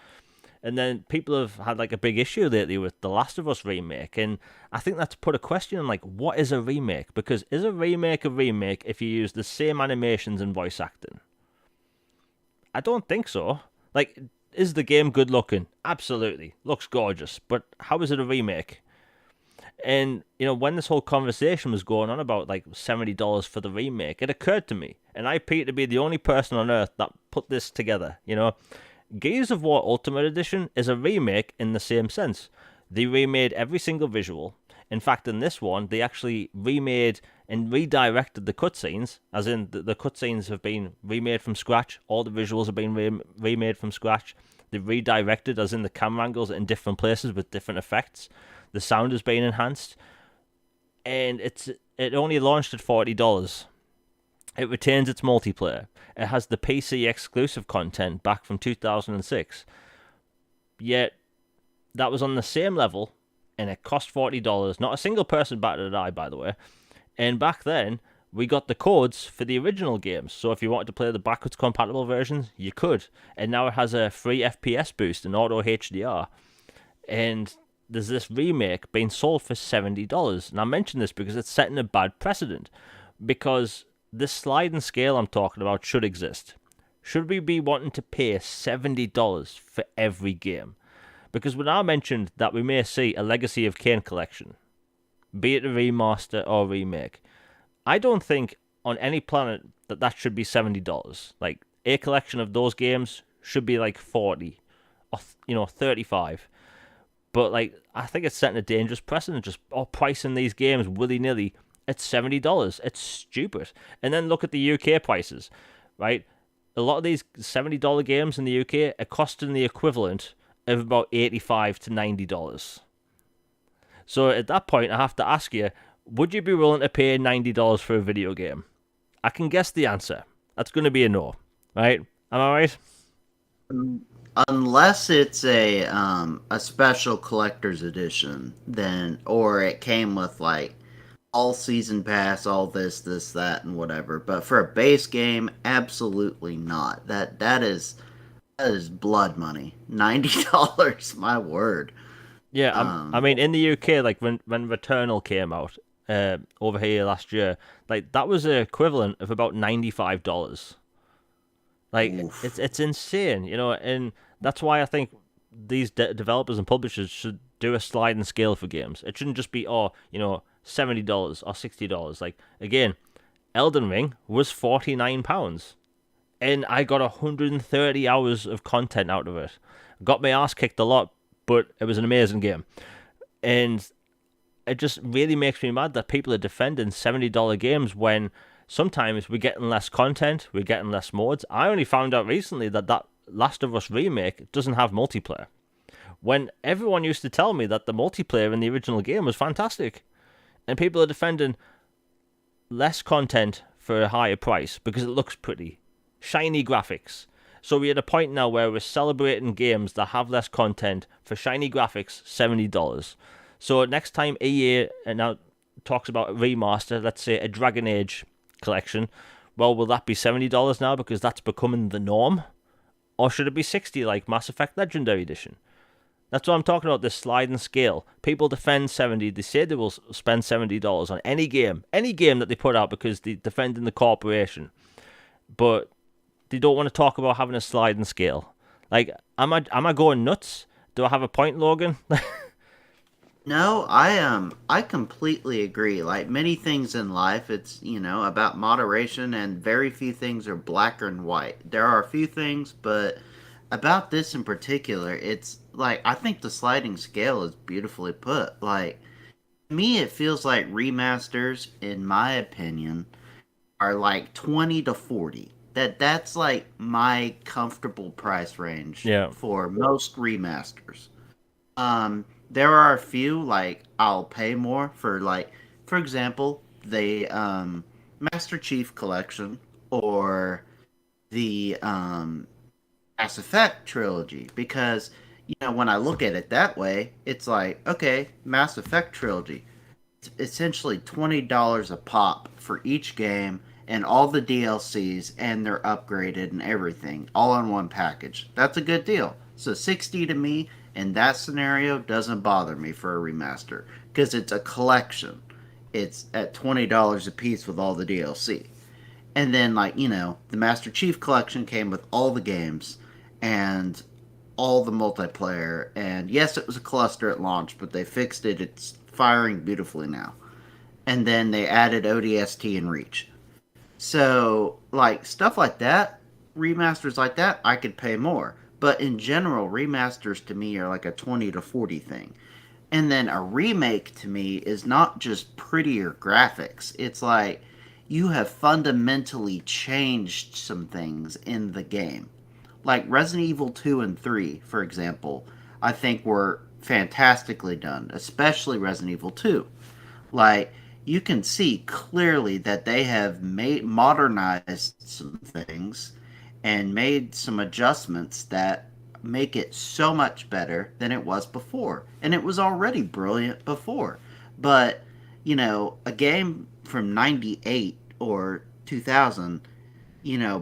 Speaker 1: And then people have had like a big issue lately with The Last of Us remake, and I think that's put a question on like what is a remake? Because is a remake if you use the same animations and voice acting? I don't think so. Like, is the game good looking? Absolutely. Looks gorgeous. But how is it a remake? And, when this whole conversation was going on about like $70 for the remake, it occurred to me, and I appear to be the only person on earth that put this together, Gears of War Ultimate Edition is a remake in the same sense. They remade every single visual. In fact, in this one, they actually remade and redirected the cutscenes, as in the cutscenes have been remade from scratch. All the visuals have been remade from scratch. They've redirected, as in the camera angles in different places with different effects. The sound has been enhanced. And it only launched at $40. It retains its multiplayer. It has the PC exclusive content back from 2006. Yet, that was on the same level, and it cost $40. Not a single person batted an eye, by the way. And back then, we got the codes for the original games. So if you wanted to play the backwards compatible versions, you could. And now it has a free FPS boost and auto HDR. And there's this remake being sold for $70. And I mention this because it's setting a bad precedent. Because this sliding scale I'm talking about should exist. Should we be wanting to pay $70 for every game? Because when I mentioned that we may see a Legacy of Kain collection, be it a remaster or remake, I don't think on any planet that should be $70. Like, a collection of those games should be like 40 or 35. But like, I think it's setting a dangerous precedent, just pricing these games willy-nilly at $70. It's stupid. And then look at the UK prices, right? A lot of these $70 games in the UK are costing the equivalent of about $85 to $90. So at that point, I have to ask you, would you be willing to pay $90 for a video game? I can guess the answer. That's going to be a no, right? Am I right?
Speaker 2: Unless it's a special collector's edition, then, or it came with like all season pass, all this, that, and whatever. But for a base game, absolutely not. That is blood money. $90, my word.
Speaker 1: Yeah, I mean, in the UK, like when Returnal came out over here last year, like that was the equivalent of about $95. Like it's insane, and that's why I think these developers and publishers should do a sliding scale for games. It shouldn't just be $70 or $60. Like again, Elden Ring was £49. And I got 130 hours of content out of it. Got my ass kicked a lot, but it was an amazing game. And it just really makes me mad that people are defending $70 games when sometimes we're getting less content, we're getting less modes. I only found out recently that Last of Us remake doesn't have multiplayer. When everyone used to tell me that the multiplayer in the original game was fantastic. And people are defending less content for a higher price because it looks pretty. Shiny graphics. So we're at a point now where we're celebrating games that have less content for shiny graphics, $70. So next time EA now talks about a remaster, let's say a Dragon Age collection, well, will that be $70 now because that's becoming the norm? Or should it be 60 like Mass Effect Legendary Edition? That's what I'm talking about, this sliding scale. People defend 70, they say they will spend $70 on any game that they put out because they're defending the corporation. But they don't want to talk about having a sliding scale. Like, am I going nuts? Do I have a point, Logan?
Speaker 2: No, I completely agree. Like many things in life, it's, about moderation, and very few things are black and white. There are a few things, but about this in particular, it's like I think the sliding scale is beautifully put. Like to me, it feels like remasters, in my opinion, are like 20 to 40. That's like my comfortable price range
Speaker 1: Yeah.
Speaker 2: for most remasters. There are a few like I'll pay more for, like for example, the Master Chief Collection, or the Mass Effect trilogy, because when I look at it that way, it's like, okay, Mass Effect trilogy, it's essentially $20 a pop for each game and all the DLCs, and they're upgraded and everything all in one package. That's a good deal. So 60 to me in that scenario doesn't bother me for a remaster because it's a collection. It's at $20 a piece with all the DLC. And then, like, the Master Chief Collection came with all the games and all the multiplayer. And yes, it was a cluster at launch, but they fixed it. It's firing beautifully now. And then they added ODST and Reach. So, like, stuff like that, remasters like that, I could pay more. But in general, remasters to me are like a 20 to 40 thing. And then a remake to me is not just prettier graphics. It's like you have fundamentally changed some things in the game. Like Resident Evil 2 and 3, for example, I think were fantastically done, especially Resident Evil 2. Like, you can see clearly that they have modernized some things and made some adjustments that make it so much better than it was before. And it was already brilliant before. But, a game from 98 or 2000,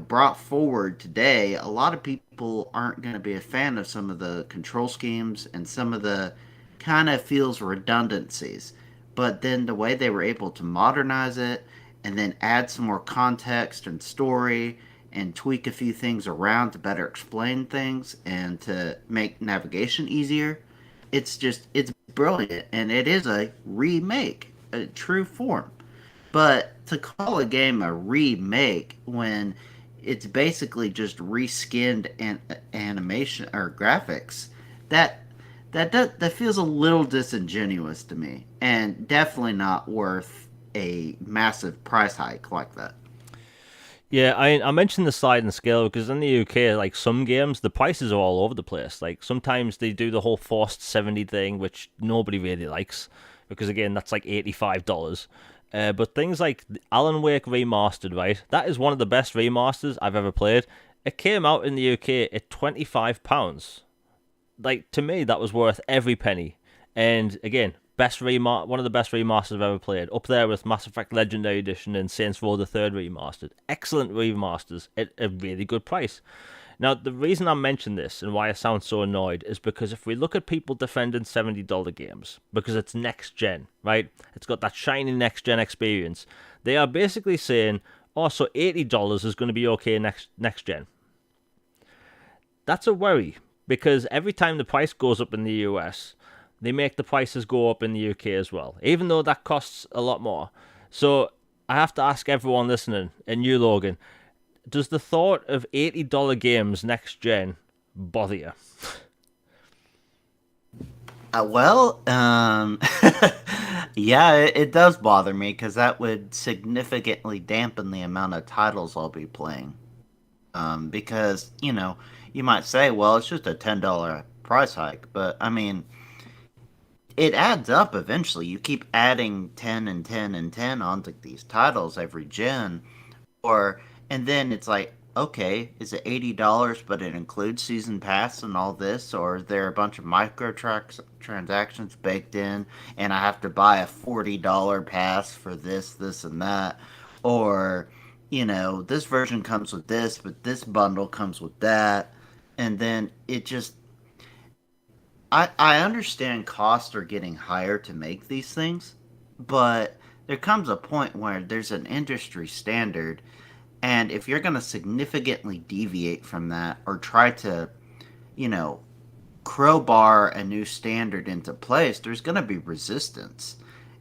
Speaker 2: brought forward today, a lot of people aren't going to be a fan of some of the control schemes and some of the kind of feels redundancies. But then the way they were able to modernize it and then add some more context and story and tweak a few things around to better explain things and to make navigation easier, it's brilliant, and it is a remake, a true form. But to call a game a remake when it's basically just reskinned animation or graphics, that that feels a little disingenuous to me, and definitely not worth a massive price hike like that.
Speaker 1: Yeah, I mentioned the sliding scale because in the UK, like some games, the prices are all over the place. Like sometimes they do the whole forced 70 thing, which nobody really likes because again, that's like $85. But things like the Alan Wake Remastered, right? That is one of the best remasters I've ever played. It came out in the UK at £25. Like to me, that was worth every penny. And again, one of the best remasters I've ever played, up there with Mass Effect Legendary Edition and Saints Row the Third remastered. Excellent remasters at a really good price. Now, the reason I mention this and why I sound so annoyed is because if we look at people defending $70 games, because it's next gen, right? It's got that shiny next gen experience. They are basically saying, oh, so $80 is going to be okay next gen. That's a worry because every time the price goes up in the US, they make the prices go up in the UK as well, even though that costs a lot more. So I have to ask everyone listening, and you, Logan, does the thought of $80 games next gen bother you?
Speaker 2: Well, yeah, it does bother me because that would significantly dampen the amount of titles I'll be playing. Because, you might say, well, it's just a $10 price hike, but I mean, it adds up eventually. You keep adding 10 and 10 and 10 onto these titles every gen. Or and then it's like, okay, is it $80 but it includes season pass and all this, or is there a bunch of transactions baked in and I have to buy a $40 pass for this and that? Or, this version comes with this, but this bundle comes with that. And then it just I understand costs are getting higher to make these things, but there comes a point where there's an industry standard, and if you're going to significantly deviate from that or try to, you know, crowbar a new standard into place, there's going to be resistance.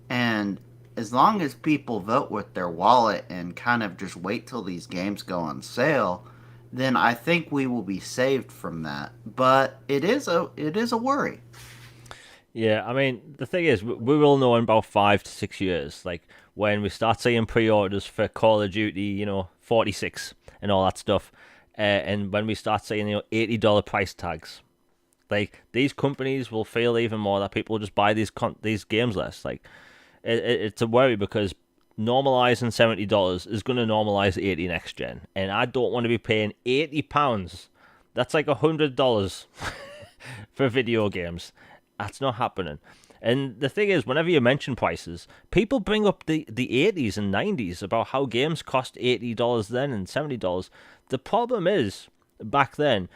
Speaker 2: And as long as people vote with their wallet and kind of just wait till these games go on sale, then I think we will be saved from that. But it is a worry.
Speaker 1: Yeah, I mean, the thing is, we will know in about 5 to 6 years, like when we start seeing pre-orders for Call of Duty, 46 and all that stuff, and when we start seeing, $80 price tags. Like, these companies will feel even more that people just buy these games less. Like, it's a worry because normalizing $70 is going to normalize 80 next gen, and I don't want to be paying £80. That's like $100 for video games. That's not happening. And the thing is, whenever you mention prices, people bring up the 80s and 90s about how games cost $80 then and $70. The problem is, back then,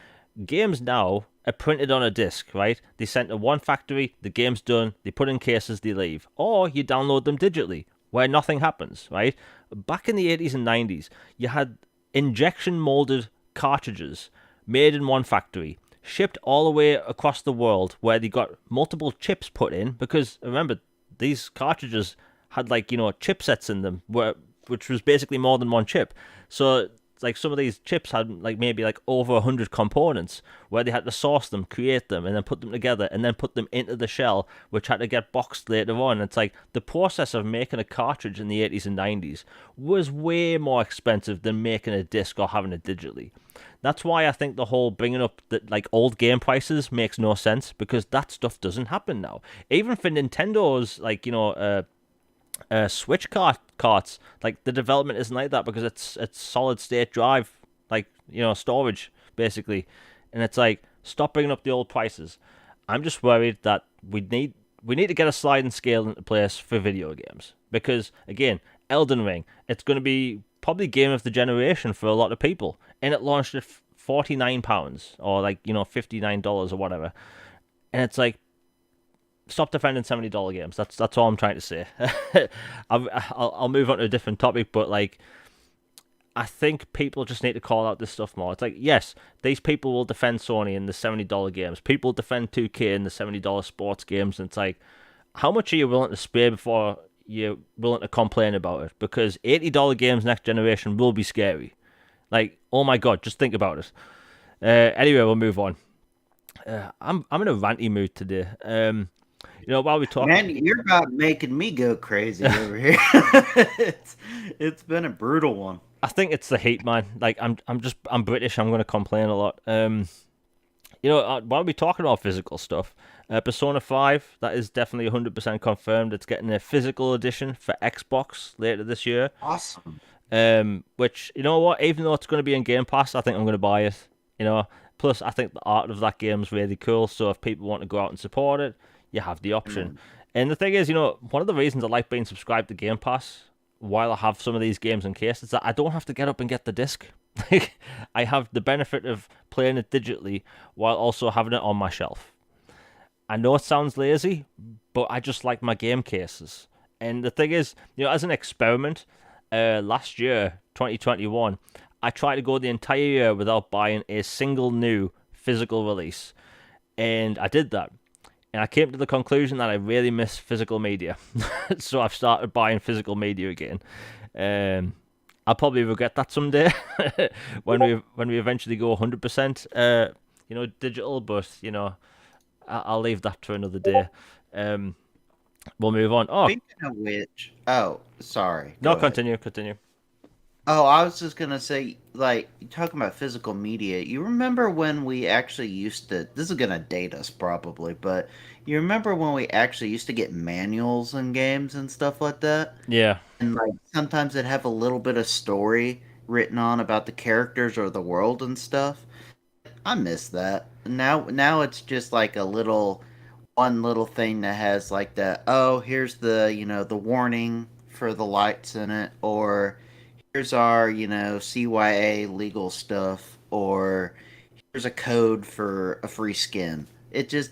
Speaker 1: games now are printed on a disc, right? They sent to one factory, the game's done, they put in cases, they leave. Or you download them digitally, where nothing happens, right? Back in the 80s and 90s, you had injection molded cartridges made in one factory, shipped all the way across the world, where they got multiple chips put in, because remember, these cartridges had, like, chipsets in them, which was basically more than one chip. So like, some of these chips had, like, maybe like over 100 components, where they had to source them, create them, and then put them together, and then put them into the shell, which had to get boxed later on. It's like the process of making a cartridge in the 80s and 90s was way more expensive than making a disc or having it digitally. That's why I think the whole bringing up the, like, old game prices makes no sense, because that stuff doesn't happen now. Even for Nintendo's, like, Switch carts, like, the development isn't like that, because it's solid state drive, like, storage basically, and it's like, stop bringing up the old prices. I'm just worried that we need to get a sliding scale into place for video games, because again, Elden Ring, it's going to be probably game of the generation for a lot of people, and it launched at £49, or like, $59 or whatever, and it's like, stop defending $70 games. That's all I'm trying to say. I'll move on to a different topic, but like, I think people just need to call out this stuff more. It's like, yes, these people will defend Sony in the $70 games. People defend 2K in the $70 sports games, and it's like, how much are you willing to spare before you're willing to complain about it? Because $80 games next generation will be scary. Like, oh my god, just think about it. Anyway, we'll move on. I'm in a ranty mood today. While we talk,
Speaker 2: Man, you're about making me go crazy over here. It's been a brutal one.
Speaker 1: I think it's the heat, man. Like, I'm British. I'm gonna complain a lot. While we're talking about physical stuff, Persona 5, that is definitely 100% confirmed. It's getting a physical edition for Xbox later this year.
Speaker 2: Awesome.
Speaker 1: Which, you know what? Even though it's going to be in Game Pass, I think I'm going to buy it. Plus I think the art of that game's really cool. So if people want to go out and support it, you have the option. And the thing is, one of the reasons I like being subscribed to Game Pass while I have some of these games in case is that I don't have to get up and get the disc. Like, I have the benefit of playing it digitally while also having it on my shelf. I know it sounds lazy, but I just like my game cases. And the thing is, as an experiment, last year, 2021, I tried to go the entire year without buying a single new physical release. And I did that. And I came to the conclusion that I really miss physical media. So I've started buying physical media again. I'll probably regret that someday when we eventually go 100% digital, but I'll leave that to another day. We'll move on. Oh,
Speaker 2: Speaking of which, oh, sorry.
Speaker 1: no,
Speaker 2: Go ahead.
Speaker 1: continue.
Speaker 2: Oh, I was just gonna say, like, talking about physical media, you remember when we actually used to, this is gonna date us probably, but you remember when we actually used to get manuals in games and stuff like that?
Speaker 1: Yeah.
Speaker 2: And, like, sometimes it'd have a little bit of story written on about the characters or the world and stuff. I miss that. Now it's just like a little one little thing that has like the, oh, here's the, the warning for the lights in it, or here's our, CYA legal stuff, or here's a code for a free skin. It just,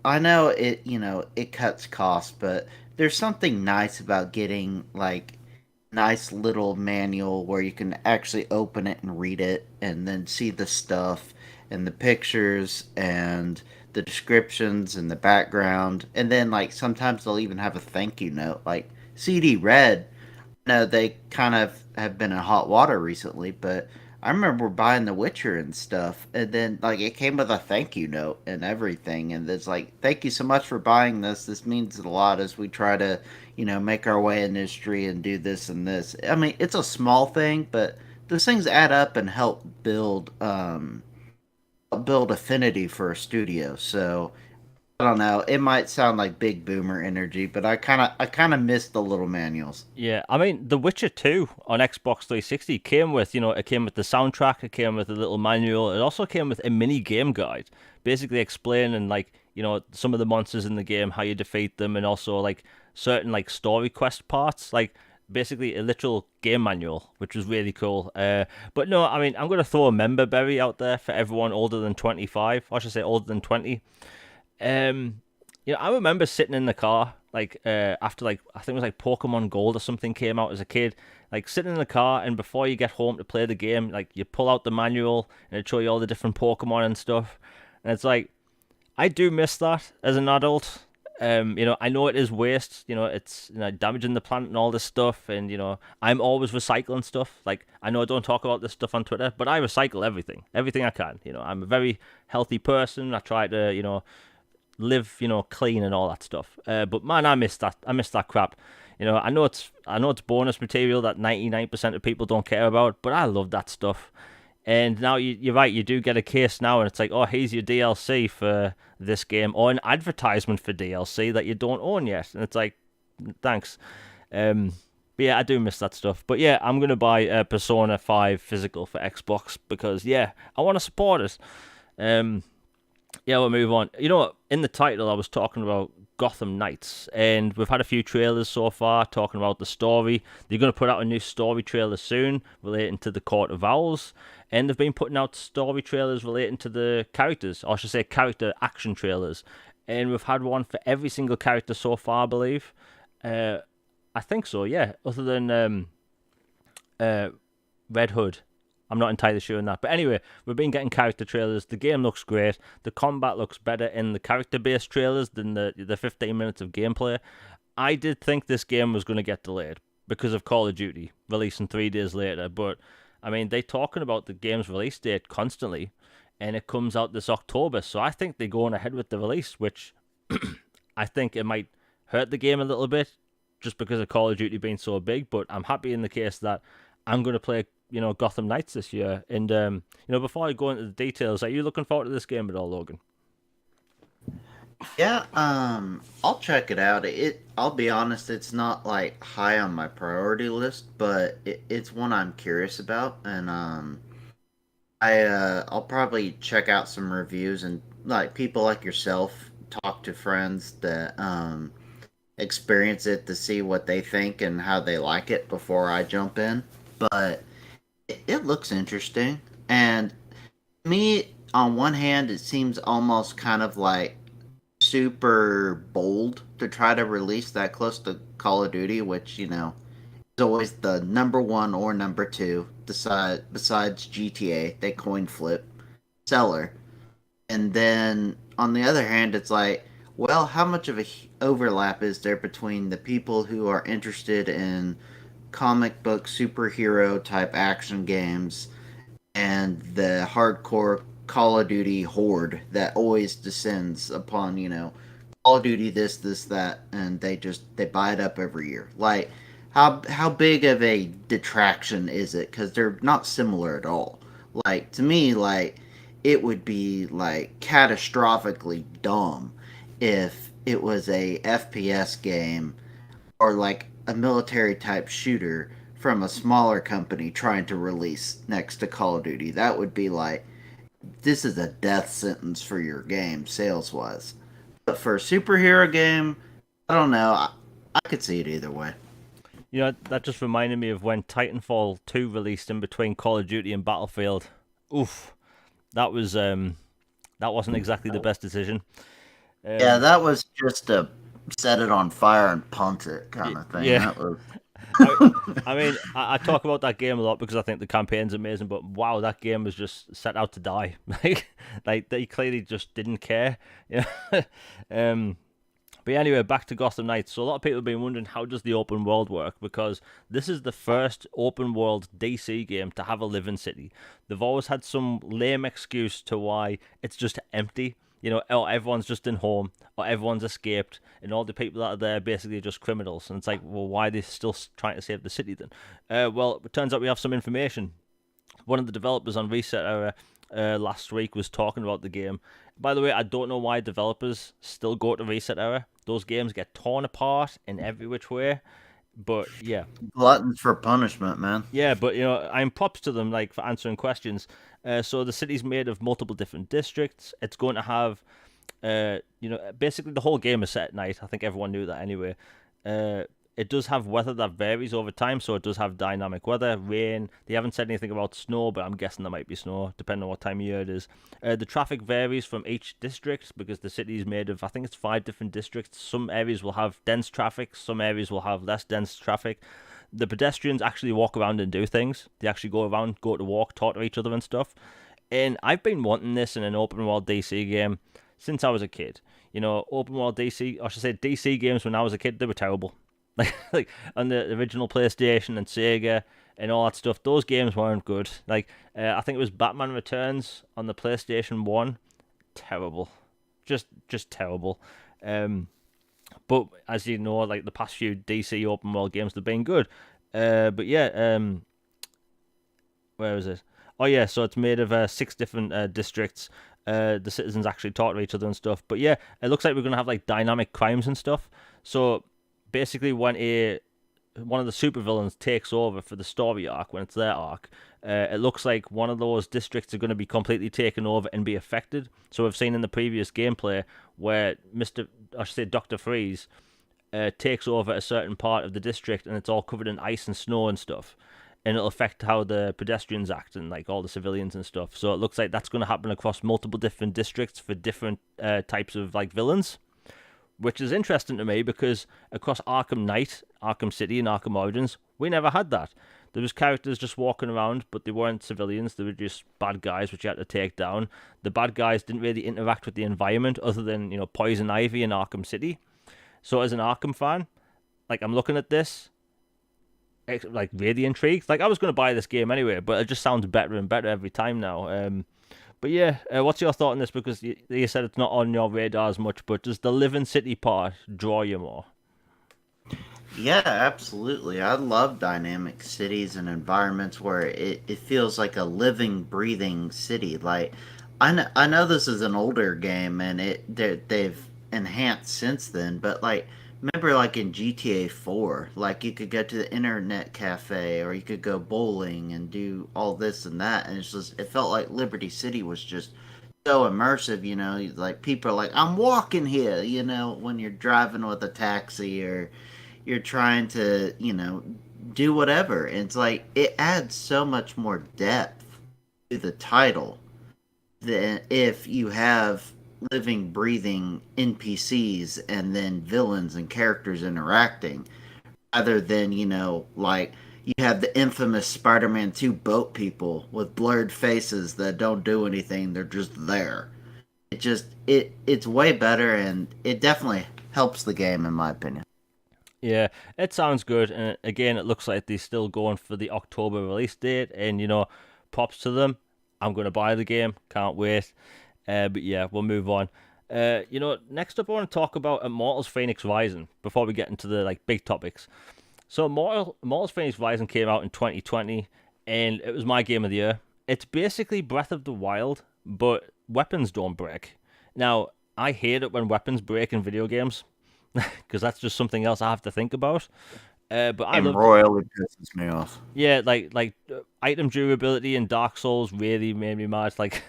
Speaker 2: I know it, it cuts costs, but there's something nice about getting like nice little manual where you can actually open it and read it and then see the stuff and the pictures and the descriptions and the background. And then like sometimes they'll even have a thank you note like CD Red. No, they kind of have been in hot water recently, but I remember buying The Witcher and stuff, and then like it came with a thank you note and everything, and it's like, thank you so much for buying this. This means a lot as we try to, make our way in the industry and do this and this. I mean, it's a small thing, but those things add up and help build affinity for a studio. So I don't know. It might sound like big boomer energy, but I kind of miss the little manuals.
Speaker 1: Yeah, I mean, The Witcher 2 on Xbox 360 came with, it came with the soundtrack, it came with a little manual, it also came with a mini game guide, basically explaining, like, some of the monsters in the game, how you defeat them, and also, like, certain, like, story quest parts, like, basically a literal game manual, which was really cool. But no, I mean, I'm going to throw a member berry out there for everyone older than 25, or I should say older than 20. Um, I remember sitting in the car, like, after, like, I think it was like Pokemon Gold or something came out as a kid, like sitting in the car, and before you get home to play the game, like, you pull out the manual and it show you all the different Pokemon and stuff, and it's like, I do miss that as an adult. I know it is waste, it's damaging the planet and all this stuff, and I'm always recycling stuff. Like, I know I don't talk about this stuff on Twitter, but I recycle everything I can. I'm a very healthy person. I try to, live, clean and all that stuff. But man, I miss that. I miss that crap. I know it's bonus material that 99% of people don't care about, but I love that stuff. And now you're right, you do get a case now, and it's like, oh, here's your DLC for this game, or an advertisement for DLC that you don't own yet, and it's like, thanks. But yeah, I do miss that stuff. But yeah, I'm gonna buy Persona 5 physical for Xbox because yeah, I want to support it. Um, yeah, we'll move on. In the title, I was talking about Gotham Knights, and we've had a few trailers so far talking about the story. They're going to put out a new story trailer soon relating to the Court of Owls, and they've been putting out story trailers relating to the characters, or I should say character action trailers. And we've had one for every single character so far, I believe. Uh, I think so, yeah, other than Red Hood. I'm not entirely sure on that. But anyway, we've been getting character trailers. The game looks great. The combat looks better in the character-based trailers than the 15 minutes of gameplay. I did think this game was going to get delayed because of Call of Duty releasing 3 days later. But, I mean, they're talking about the game's release date constantly, and it comes out this October. So I think they're going ahead with the release, which I think it might hurt the game a little bit just because of Call of Duty being so big. But I'm happy in the case that I'm going to play Gotham Knights this year. And before I go into the details, are you looking forward to this game at all, Logan?
Speaker 2: Yeah, I'll check it out. I'll be honest, it's not like high on my priority list, but it's one I'm curious about, and I'll probably check out some reviews and like people like yourself talk to friends that experience it to see what they think and how they like it before I jump in. But it looks interesting, and me on one hand, it seems almost kind of like super bold to try to release that close to Call of Duty, which is always the number one or number two besides GTA. They coin flip seller, and then on the other hand, it's like, well, how much of a overlap is there between the people who are interested in comic book superhero type action games and the hardcore Call of Duty horde that always descends upon, Call of Duty this that, and they buy it up every year. Like, how big of a detraction is it? Because they're not similar at all. Like, to me, like, it would be like catastrophically dumb if it was a FPS game or like a military type shooter from a smaller company trying to release next to Call of Duty. That would be like, this is a death sentence for your game, sales wise. But for a superhero game, I don't know. I could see it either way.
Speaker 1: You know, that just reminded me of when Titanfall 2 released in between Call of Duty and Battlefield. Oof, that was that wasn't exactly the best decision.
Speaker 2: Yeah,
Speaker 1: Um,
Speaker 2: that was just a set it on fire and punt it kind of thing.
Speaker 1: yeah,
Speaker 2: That was.
Speaker 1: I, I mean, I talk about that game a lot because I think the campaign's amazing. But wow, that game was just set out to die. Like they clearly just didn't care. Yeah. um, but anyway, back to Gotham Knights. So a lot of people have been wondering how does the open world work, because this is the first open world DC game to have a living city. They've always had some lame excuse to why it's just empty. You know, or everyone's just in home, or everyone's escaped, and all the people that are there basically are just criminals. And it's like, well, why are they still trying to save the city then? Well, it turns out we have some information. One of the developers on Reset Era last week was talking about the game. By the way, I don't know why developers still go to Reset Era. Those games get torn apart in every which way. But yeah,
Speaker 2: Gluttons for punishment, man.
Speaker 1: yeah, but you know, I'm props to them like for answering questions. So the city's made of multiple different districts. It's going to have, you know, basically the whole game is set at night. I think everyone knew that anyway. It does have weather that varies over time, so it does have dynamic weather, rain. They haven't said anything about snow, but I'm guessing there might be snow, depending on what time of year it is. The traffic varies from each district because the city is made of, I think it's 5 different districts. Some areas will have dense traffic, some areas will have less dense traffic. The pedestrians actually walk around and do things. They actually go around, go to walk, talk to each other and stuff. And I've been wanting this in an open world DC game since I was a kid. You know, open world DC, or I should say DC games when I was a kid, they were terrible. Like on the original PlayStation and Sega and all that stuff, those games weren't good. Like I think it was Batman Returns on the PlayStation 1, terrible, just terrible. But as you know, like the past few DC open world games, they've been good. But yeah, where is it? Oh yeah, so it's made of 6 different districts. The citizens actually talk to each other and stuff. But yeah, it looks like we're gonna have like dynamic crimes and stuff. So basically, when one of the supervillains takes over for the story arc, when it's their arc, it looks like one of those districts are going to be completely taken over and be affected. So we've seen in the previous gameplay where Dr. Freeze takes over a certain part of the district and it's all covered in ice and snow and stuff. And it'll affect how the pedestrians act and like all the civilians and stuff. So it looks like that's going to happen across multiple different districts for different types of like villains, which is interesting to me because across Arkham Knight, Arkham City, and Arkham Origins, we never had that. There was characters just walking around, but they weren't civilians. They were just bad guys, which you had to take down. The bad guys didn't really interact with the environment, other than Poison Ivy in Arkham City. So as an Arkham fan, like I'm looking at this, like really intrigued. Like I was going to buy this game anyway, but it just sounds better and better every time now. But yeah, what's your thought on this? Because you said it's not on your radar as much, but does the living city part draw you more?
Speaker 2: Yeah, absolutely. I love dynamic cities and environments where it feels like a living, breathing city. Like, I know this is an older game and they've enhanced since then, but like, remember like in GTA 4, like you could go to the internet cafe or you could go bowling and do all this and that. And it felt like Liberty City was just so immersive, like people are like, I'm walking here, when you're driving with a taxi or you're trying to, do whatever. And it's like it adds so much more depth to the title than if you have living, breathing NPCs and then villains and characters interacting, rather than, like you have the infamous Spider-Man 2 boat people with blurred faces that don't do anything, they're just there. It's way better, and it definitely helps the game in my opinion.
Speaker 1: Yeah, it sounds good, and again, it looks like they're still going for the October release date, and props to them. I'm gonna buy the game, can't wait. But yeah, we'll move on. Next up, I want to talk about Immortals Fenyx Rising before we get into the like big topics. So, Immortals Fenyx Rising came out in 2020, and it was my game of the year. It's basically Breath of the Wild, but weapons don't break. Now, I hate it when weapons break in video games because that's just something else I have to think about. But I
Speaker 2: And
Speaker 1: loved it.
Speaker 2: royally pisses me off.
Speaker 1: Yeah, item durability in Dark Souls really made me mad. Like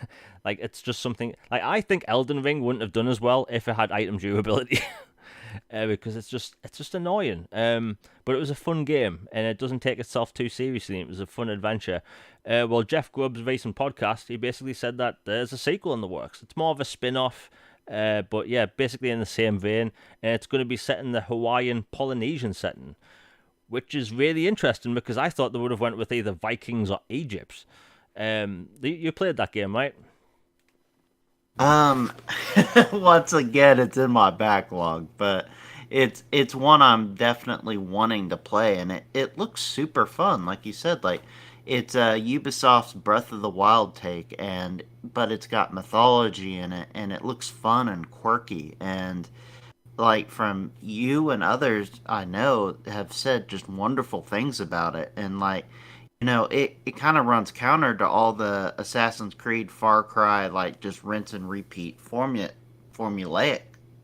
Speaker 1: it's just something like I think Elden Ring wouldn't have done as well if it had item durability. Because it's just annoying. But it was a fun game, and it doesn't take itself too seriously. It was a fun adventure. Well, Jeff Grubb's recent podcast, he basically said that there's a sequel in the works. It's more of a spin-off, but yeah, basically in the same vein, and it's going to be set in the Hawaiian Polynesian setting, which is really interesting because I thought they would have went with either Vikings or Egypt. You played that game, right?
Speaker 2: Um, once again, it's in my backlog, but it's one I'm definitely wanting to play, and it looks super fun. Like you said, like it's Ubisoft's Breath of the Wild take, and but it's got mythology in it, and it looks fun and quirky, and like from you and others I know have said just wonderful things about it, and like it kind of runs counter to all the Assassin's Creed, Far Cry, like just rinse and repeat formulaic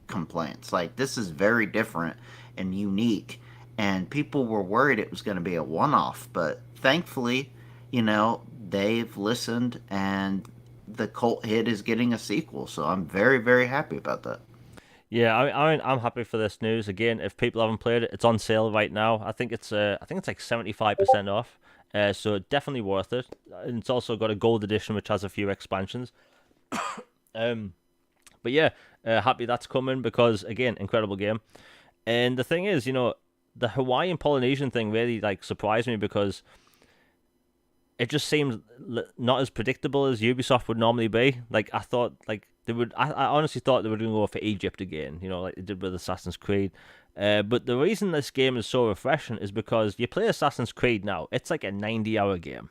Speaker 2: complaints. Like this is very different and unique, and people were worried it was going to be a one-off, but thankfully, they've listened, and the cult hit is getting a sequel. So I'm very, very happy about that.
Speaker 1: Yeah, I'm happy for this news. Again, if people haven't played it, it's on sale right now. I think it's like 75% off. So definitely worth it. And it's also got a gold edition which has a few expansions. Um, but yeah, happy that's coming because again, incredible game. And the thing is, the Hawaiian Polynesian thing really like surprised me because it just seems not as predictable as Ubisoft would normally be. Like I thought, like they would. I honestly thought they were going to go for Egypt again. Like they did with Assassin's Creed. But the reason this game is so refreshing is because you play Assassin's Creed now. It's like a 90-hour game,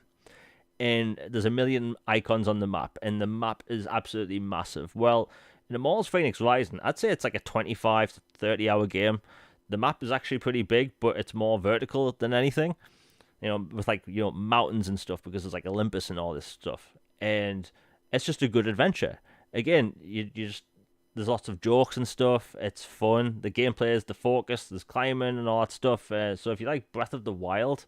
Speaker 1: and there's a million icons on the map, and the map is absolutely massive. Well, in Immortals Fenyx Rising, I'd say it's like a 25 to 30-hour game. The map is actually pretty big, but it's more vertical than anything, with like mountains and stuff because there's like Olympus and all this stuff, and it's just a good adventure. Again, you just there's lots of jokes and stuff. It's fun. The gameplay is the focus. There's climbing and all that stuff. So if you like Breath of the Wild,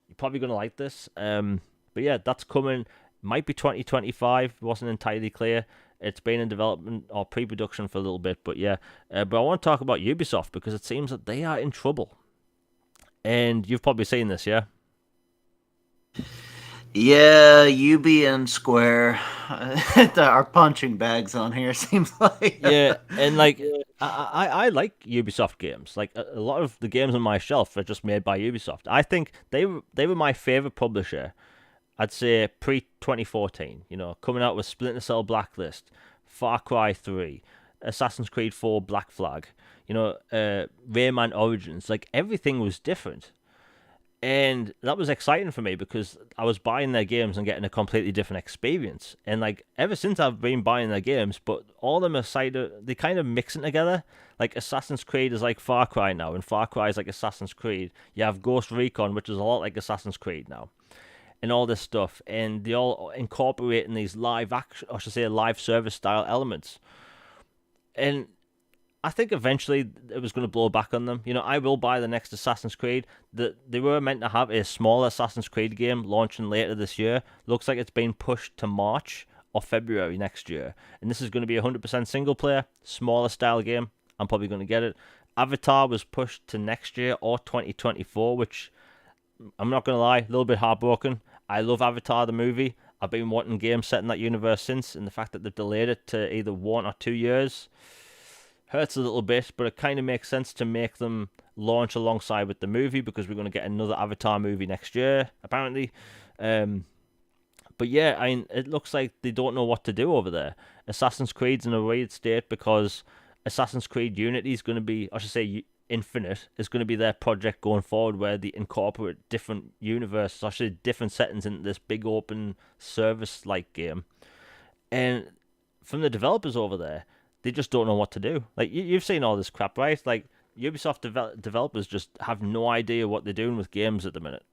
Speaker 1: you're probably gonna like this. But yeah, that's coming. Might be 2025. Wasn't entirely clear. It's been in development or pre-production for a little bit, but yeah. But I want to talk about Ubisoft because it seems that they are in trouble. And you've probably seen this, yeah?
Speaker 2: Yeah, UB and Square are punching bags on here. Seems like.
Speaker 1: Yeah, and like I like Ubisoft games. Like a lot of the games on my shelf are just made by Ubisoft. I think they were my favorite publisher. I'd say pre 2014. Coming out with Splinter Cell Blacklist, Far Cry 3, Assassin's Creed 4 Black Flag. Rayman Origins. Like everything was different. And that was exciting for me because I was buying their games and getting a completely different experience. And like ever since I've been buying their games, but all of them are they kind of mixing together. Like Assassin's Creed is like Far Cry now, and Far Cry is like Assassin's Creed. You have Ghost Recon, which is a lot like Assassin's Creed now, and all this stuff. And they all incorporating these live action, or should I say, live service style elements. And I think eventually it was going to blow back on them. I will buy the next Assassin's Creed. They were meant to have a small Assassin's Creed game launching later this year. Looks like it's been pushed to March or February next year. And this is going to be 100% single player, smaller style game. I'm probably going to get it. Avatar was pushed to next year or 2024, which I'm not going to lie, a little bit heartbroken. I love Avatar the movie. I've been wanting games set in that universe since, and the fact that they've delayed it to either 1 or 2 years hurts a little bit, but it kind of makes sense to make them launch alongside with the movie because we're going to get another Avatar movie next year, apparently. But yeah, it looks like they don't know what to do over there. Assassin's Creed's in a weird state because Assassin's Creed Unity is going to be, I should say, Infinite is going to be their project going forward, where they incorporate different universes, actually different settings into this big open service-like game. And from the developers over there, they just don't know what to do. Like you've seen all this crap, right? Like Ubisoft developers just have no idea what they're doing with games at the minute.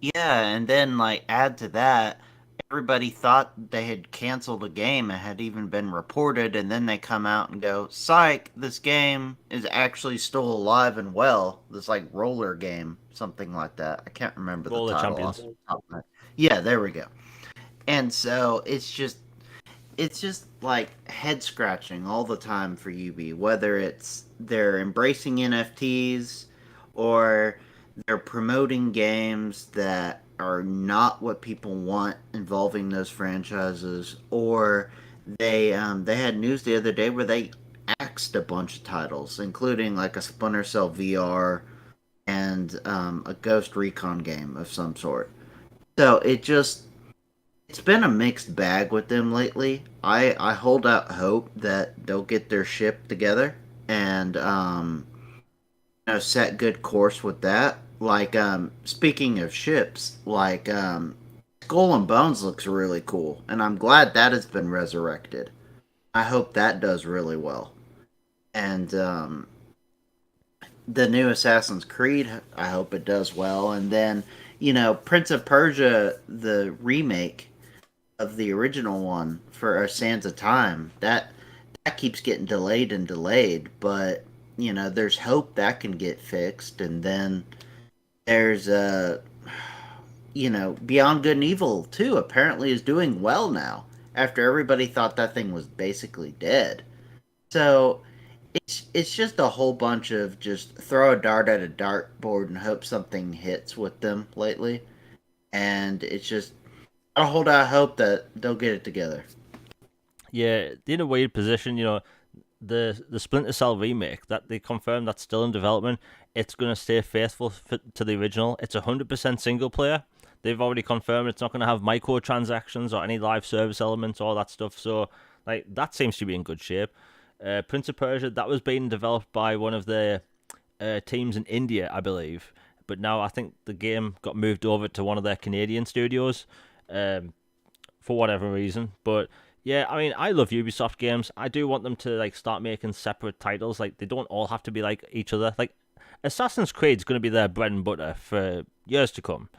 Speaker 2: Yeah, and then like add to that, everybody thought they had canceled a game. It had even been reported, and then they come out and go, "Psych! This game is actually still alive and well." This like roller game, something like that. I can't remember the
Speaker 1: Roller
Speaker 2: title off
Speaker 1: Champions.
Speaker 2: the top of my. Yeah, there we go. And so it's just like head scratching all the time for UB, whether it's they're embracing NFTs or they're promoting games that are not what people want involving those franchises, or they had news the other day where they axed a bunch of titles, including like a Splinter Cell VR and a Ghost Recon game of some sort. So it's been a mixed bag with them lately. I hold out hope that they'll get their ship together and set good course with that. Like speaking of ships, like Skull and Bones looks really cool, and I'm glad that has been resurrected. I hope that does really well. And the new Assassin's Creed, I hope it does well. And then Prince of Persia, the remake of the original one for Sands of Time. That keeps getting delayed and delayed, but there's hope that can get fixed. And then there's Beyond Good and Evil too. Apparently, is doing well now after everybody thought that thing was basically dead. So it's just a whole bunch of just throw a dart at a dartboard and hope something hits with them lately. And it's just I hold out hope that they'll get it together.
Speaker 1: Yeah, they're in a weird position. The Splinter Cell remake that they confirmed that's still in development. It's gonna stay faithful to the original. It's 100% single player. They've already confirmed it's not gonna have microtransactions or any live service elements, all that stuff. So like that seems to be in good shape. Prince of Persia that was being developed by one of the teams in India, I believe. But now I think the game got moved over to one of their Canadian studios. Um, for whatever reason. But yeah, I mean, I love Ubisoft games. I do want them to like start making separate titles. Like they don't all have to be like each other. Like Assassin's Creed's going to be their bread and butter for years to come.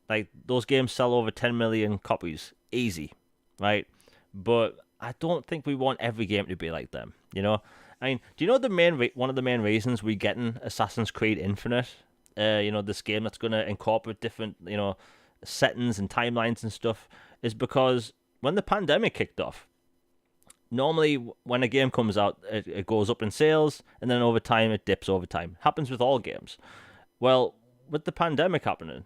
Speaker 1: Like those games sell over 10 million copies, easy, right? But I don't think we want every game to be like them. I mean, do you know one of the main reasons we getting Assassin's Creed Infinite? This game that's going to incorporate different settings and timelines and stuff is because when the pandemic kicked off, normally when a game comes out, it goes up in sales and then over time it dips over time. Happens with all games. Well, with the pandemic happening,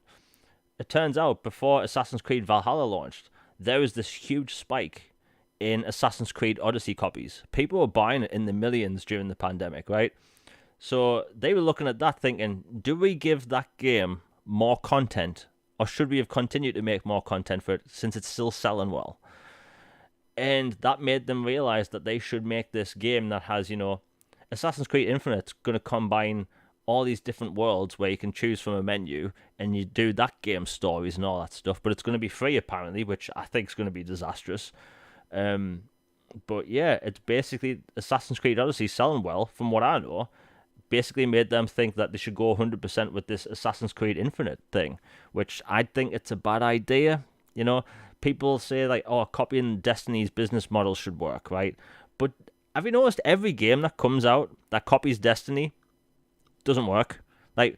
Speaker 1: it turns out before Assassin's Creed Valhalla launched, there was this huge spike in Assassin's Creed Odyssey copies. People were buying it in the millions during the pandemic, right? So they were looking at that thinking, do we give that game more content or should we have continued to make more content for it since it's still selling well? And that made them realize that they should make this game that has, Assassin's Creed Infinite's going to combine all these different worlds where you can choose from a menu and you do that game stories and all that stuff, but it's going to be free apparently, which I think is going to be disastrous. Um, but yeah, it's basically Assassin's Creed Odyssey selling well, from what I know, basically made them think that they should go 100% with this Assassin's Creed Infinite thing, which I think it's a bad idea. People say like, oh, copying Destiny's business model should work, right? But have you noticed every game that comes out that copies Destiny doesn't work? Like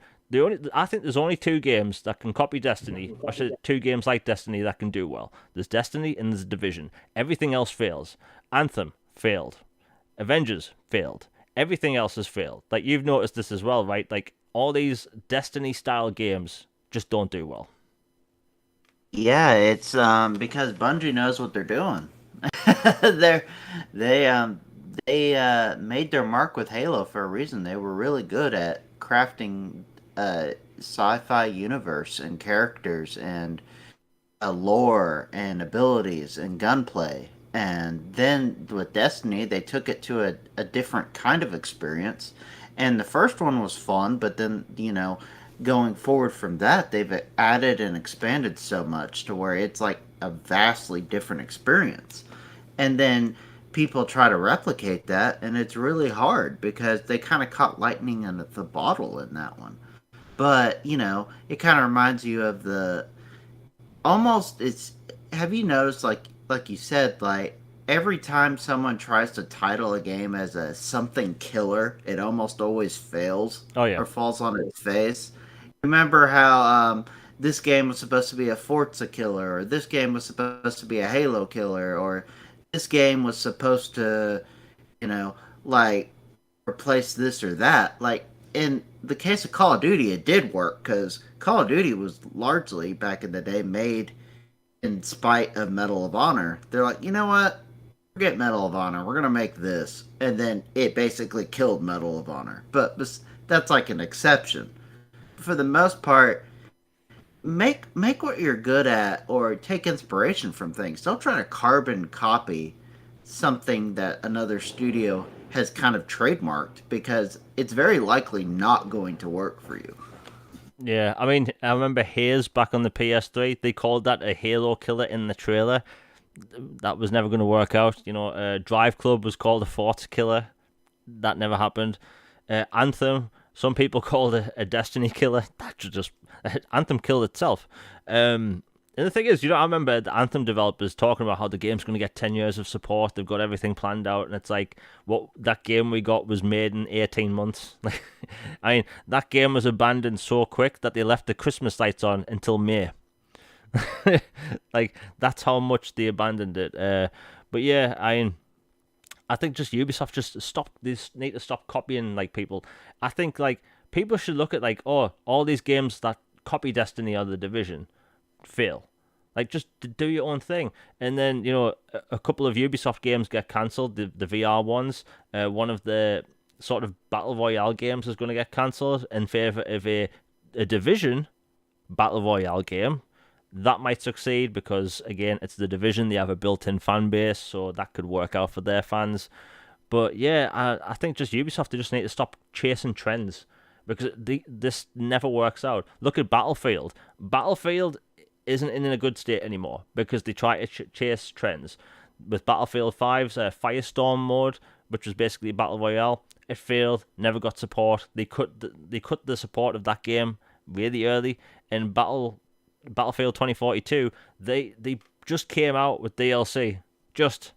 Speaker 1: I think there's only two games that can copy Destiny, or two games like Destiny that can do well. There's Destiny and there's Division. Everything else fails. Anthem failed. Avengers failed. Everything else has failed. Like you've noticed this as well, right? Like all these Destiny style games just don't do well.
Speaker 2: Yeah, it's because Bungie knows what they're doing. They're they made their mark with Halo for a reason. They were really good at crafting a sci-fi universe and characters and a lore and abilities and gunplay. And then with Destiny, they took it to a different kind of experience. And the first one was fun, but then, going forward from that, they've added and expanded so much to where it's like a vastly different experience. And then people try to replicate that, and it's really hard because they kind of caught lightning in the bottle in that one. But, it kind of reminds you of the almost have you noticed, like you said, like every time someone tries to title a game as a something killer, it almost always fails
Speaker 1: Oh yeah.
Speaker 2: or falls on its face. Remember how this game was supposed to be a Forza killer, or this game was supposed to be a Halo killer, or this game was supposed to, you know, like replace this or that. Like in the case of Call of Duty, it did work because Call of Duty was largely back in the day made in spite of Medal of Honor. They're like, you know what? Forget Medal of Honor. We're gonna make this, and then it basically killed Medal of Honor. But that's like an exception. For the most part, make what you're good at, or take inspiration from things. Don't try to carbon copy something that another studio has kind of trademarked because it's very likely not going to work for you.
Speaker 1: Yeah, I mean, I remember Haze back on the PS3. They called that a Halo killer in the trailer. That was never going to work out. Drive Club was called a Force killer. That never happened. Anthem, some people called it a Destiny killer. That just Anthem killed itself. And the thing is, I remember the Anthem developers talking about how the game's going to get 10 years of support. They've got everything planned out, and it's like, what that game we got was made in 18 months. Like, I mean, that game was abandoned so quick that they left the Christmas lights on until May. Like, that's how much they abandoned it. But yeah, I think just Ubisoft just stop. They need to stop copying like people. I think like people should look at like, oh, all these games that copy Destiny or The Division fail. Like, just do your own thing. And then, a couple of Ubisoft games get cancelled, the VR ones. One of the sort of Battle Royale games is going to get cancelled in favour of a Division Battle Royale game. That might succeed because, again, it's the Division. They have a built-in fan base, so that could work out for their fans. But yeah, I think just Ubisoft, they just need to stop chasing trends because this never works out. Look at Battlefield. Battlefield isn't in a good state anymore because they try to chase trends. With Battlefield 5's Firestorm mode, which was basically a battle royale, it failed, never got support. They cut the support of that game really early. In Battlefield 2042, they just came out with DLC. Just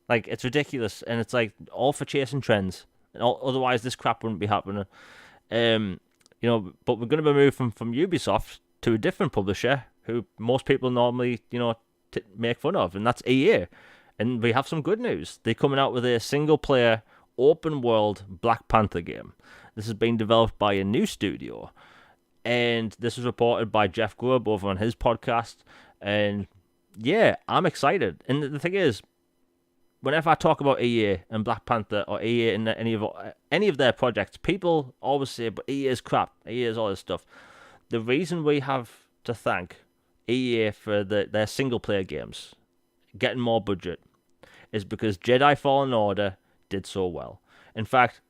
Speaker 1: like, it's ridiculous, and it's like all for chasing trends. And otherwise, this crap wouldn't be happening. But we're going to be moving from Ubisoft to a different publisher who most people normally, make fun of, and that's EA. And we have some good news. They're coming out with a single-player, open-world Black Panther game. This has been developed by a new studio, and this was reported by Jeff Grubb over on his podcast. And yeah, I'm excited. And the thing is, whenever I talk about EA and Black Panther or EA and any of their projects, people always say, but EA is crap. EA is all this stuff. The reason we have to thank EA for their single-player games getting more budget is because Jedi Fallen Order did so well. In fact,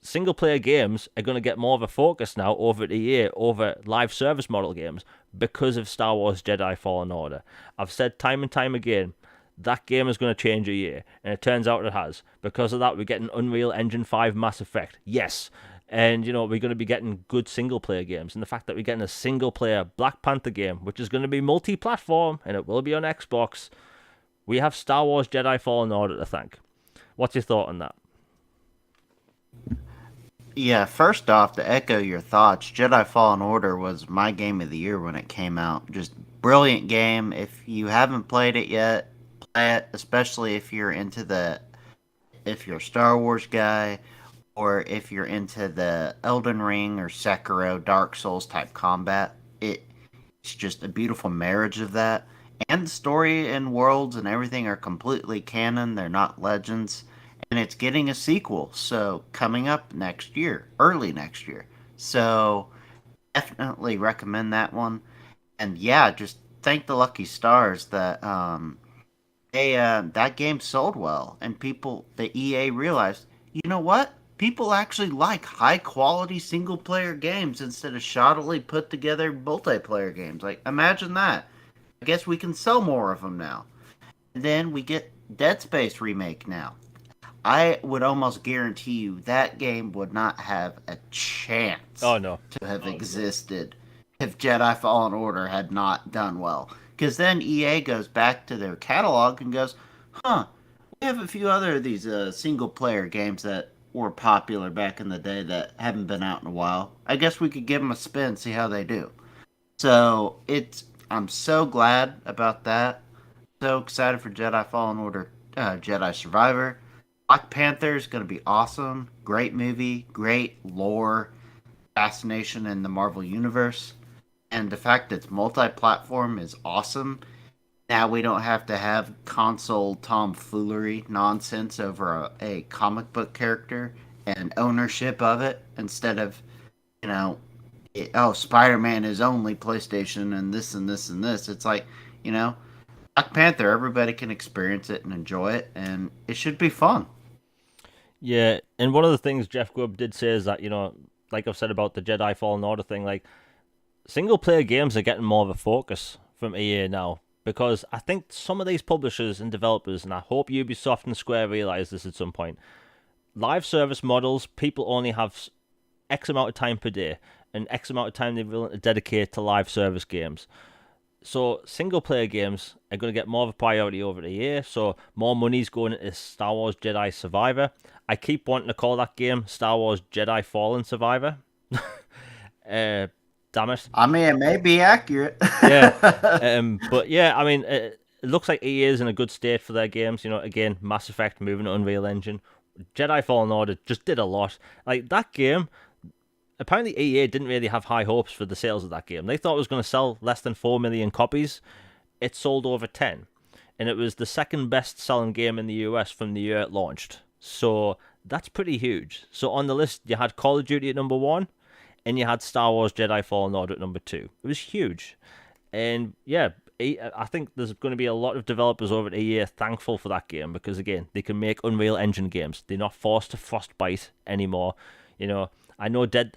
Speaker 1: single-player games are going to get more of a focus now over at EA over live service model games because of Star Wars Jedi Fallen Order. I've said time and time again, that game is going to change a year, and it turns out it has. Because of that, we're getting Unreal Engine 5 Mass Effect. Yes. And, we're going to be getting good single-player games. And the fact that we're getting a single-player Black Panther game, which is going to be multi-platform, and it will be on Xbox, we have Star Wars Jedi Fallen Order to thank. What's your thought on that?
Speaker 2: Yeah, first off, to echo your thoughts, Jedi Fallen Order was my game of the year when it came out. Just brilliant game. If you haven't played it yet, play it, especially if you're if you're a Star Wars guy, or if you're into the Elden Ring or Sekiro, Dark Souls type combat. It's just a beautiful marriage of that. And the story and worlds and everything are completely canon. They're not legends. And it's getting a sequel, so coming up next year, early next year. So definitely recommend that one. And yeah, just thank the lucky stars that that game sold well, and the EA realized, you know what? People actually like high quality single player games instead of shoddily put together multiplayer games. Like, imagine that. I guess we can sell more of them now. And then we get Dead Space remake now. I would almost guarantee you that game would not have a chance
Speaker 1: Oh, no.
Speaker 2: to have existed if Jedi Fallen Order had not done well. Because then EA goes back to their catalog and goes, huh, we have a few other of these single player games that were popular back in the day that haven't been out in a while. I guess we could give them a spin, see how they do. So I'm so glad about that. So excited for Jedi Fallen Order, Jedi Survivor. Black Panther is going to be awesome. Great movie, great lore, fascination in the Marvel Universe. And the fact that it's multi platform is awesome. Now we don't have to have console tomfoolery nonsense over a comic book character and ownership of it instead of, you know, Spider-Man is only PlayStation and this and this and this. It's like, you know, Black Panther, everybody can experience it and enjoy it, and it should be fun.
Speaker 1: Yeah, and one of the things Jeff Grubb did say is that, like I've said about the Jedi Fallen Order thing, like, single player games are getting more of a focus from EA now. Because I think some of these publishers and developers, and I hope Ubisoft and Square realize this at some point, live service models, people only have X amount of time per day, and X amount of time they're willing to dedicate to live service games. So single player games are going to get more of a priority over the year. So more money's going into Star Wars Jedi Survivor. I keep wanting to call that game Star Wars Jedi Fallen Survivor. Damn it.
Speaker 2: I mean, it may be accurate.
Speaker 1: Yeah. But yeah, I mean, it looks like EA is in a good state for their games. Again, Mass Effect moving to Unreal Engine. Jedi Fallen Order just did a lot. Like, that game, apparently EA didn't really have high hopes for the sales of that game. They thought it was going to sell less than 4 million copies. It sold over 10. And it was the second best selling game in the US from the year it launched. So that's pretty huge. So on the list, you had Call of Duty at number 1, and you had Star Wars Jedi Fallen Order at number 2. It was huge. And yeah, I think there's going to be a lot of developers over at EA thankful for that game because, again, they can make Unreal Engine games. They're not forced to Frostbite anymore. I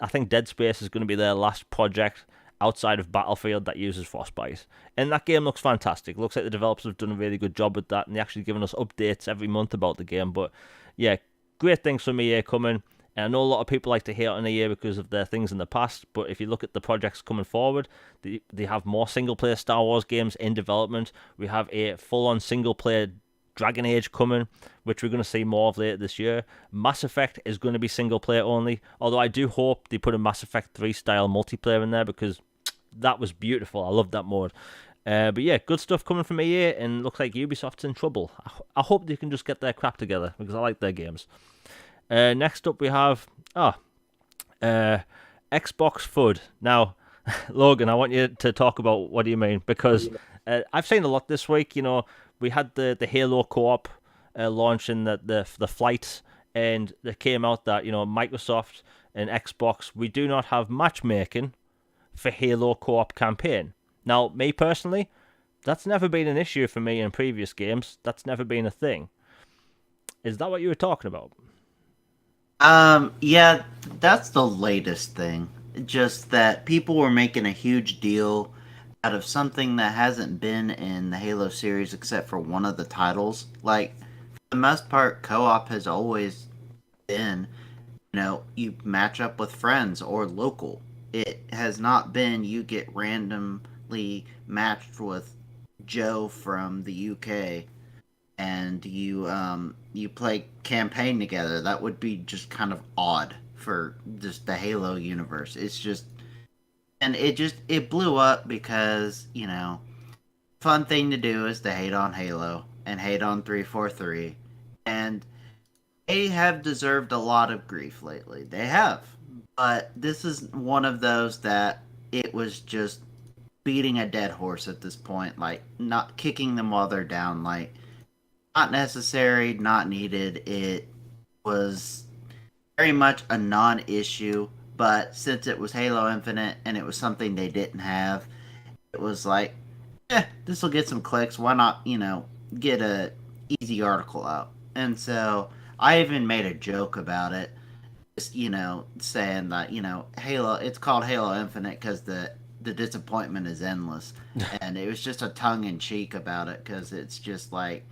Speaker 1: think Dead Space is going to be their last project outside of Battlefield that uses Frostbite. And that game looks fantastic. Looks like the developers have done a really good job with that, and they're actually giving us updates every month about the game. But yeah, great things from EA coming. And I know a lot of people like to hate on EA because of their things in the past, but if you look at the projects coming forward, they have more single-player Star Wars games in development. We have a full-on single-player Dragon Age coming, which we're going to see more of later this year. Mass Effect is going to be single-player only, although I do hope they put a Mass Effect 3-style multiplayer in there because that was beautiful. I loved that mode. But yeah, good stuff coming from EA, and looks like Ubisoft's in trouble. I hope they can just get their crap together because I like their games. Next up we have Xbox FUD. Now, Logan, I want you to talk about what do you mean, because I've seen a lot this week. We had the Halo co-op launch in the flight, and it came out that Microsoft and Xbox, we do not have matchmaking for Halo co-op campaign. Now, me personally, that's never been an issue for me in previous games. That's never been a thing. Is that what you were talking about?
Speaker 2: Yeah, that's the latest thing. Just that people were making a huge deal out of something that hasn't been in the Halo series except for one of the titles. Like, for the most part, co-op has always been, you match up with friends or local. It has not been you get randomly matched with Joe from the UK and you play campaign together. That would be just kind of odd for just the Halo universe. It's just, and it blew up because fun thing to do is to hate on Halo and hate on 343, and they have deserved a lot of grief lately. They have, but this is one of those that it was just beating a dead horse at this point, like not kicking them while they're down, like not necessary, not needed. It was very much a non-issue, but since it was Halo Infinite and it was something they didn't have, it was like, this will get some clicks. Why not, get a easy article out? And so I even made a joke about it, just, saying that, Halo, it's called Halo Infinite because the disappointment is endless. And it was just a tongue-in-cheek about it because it's just like,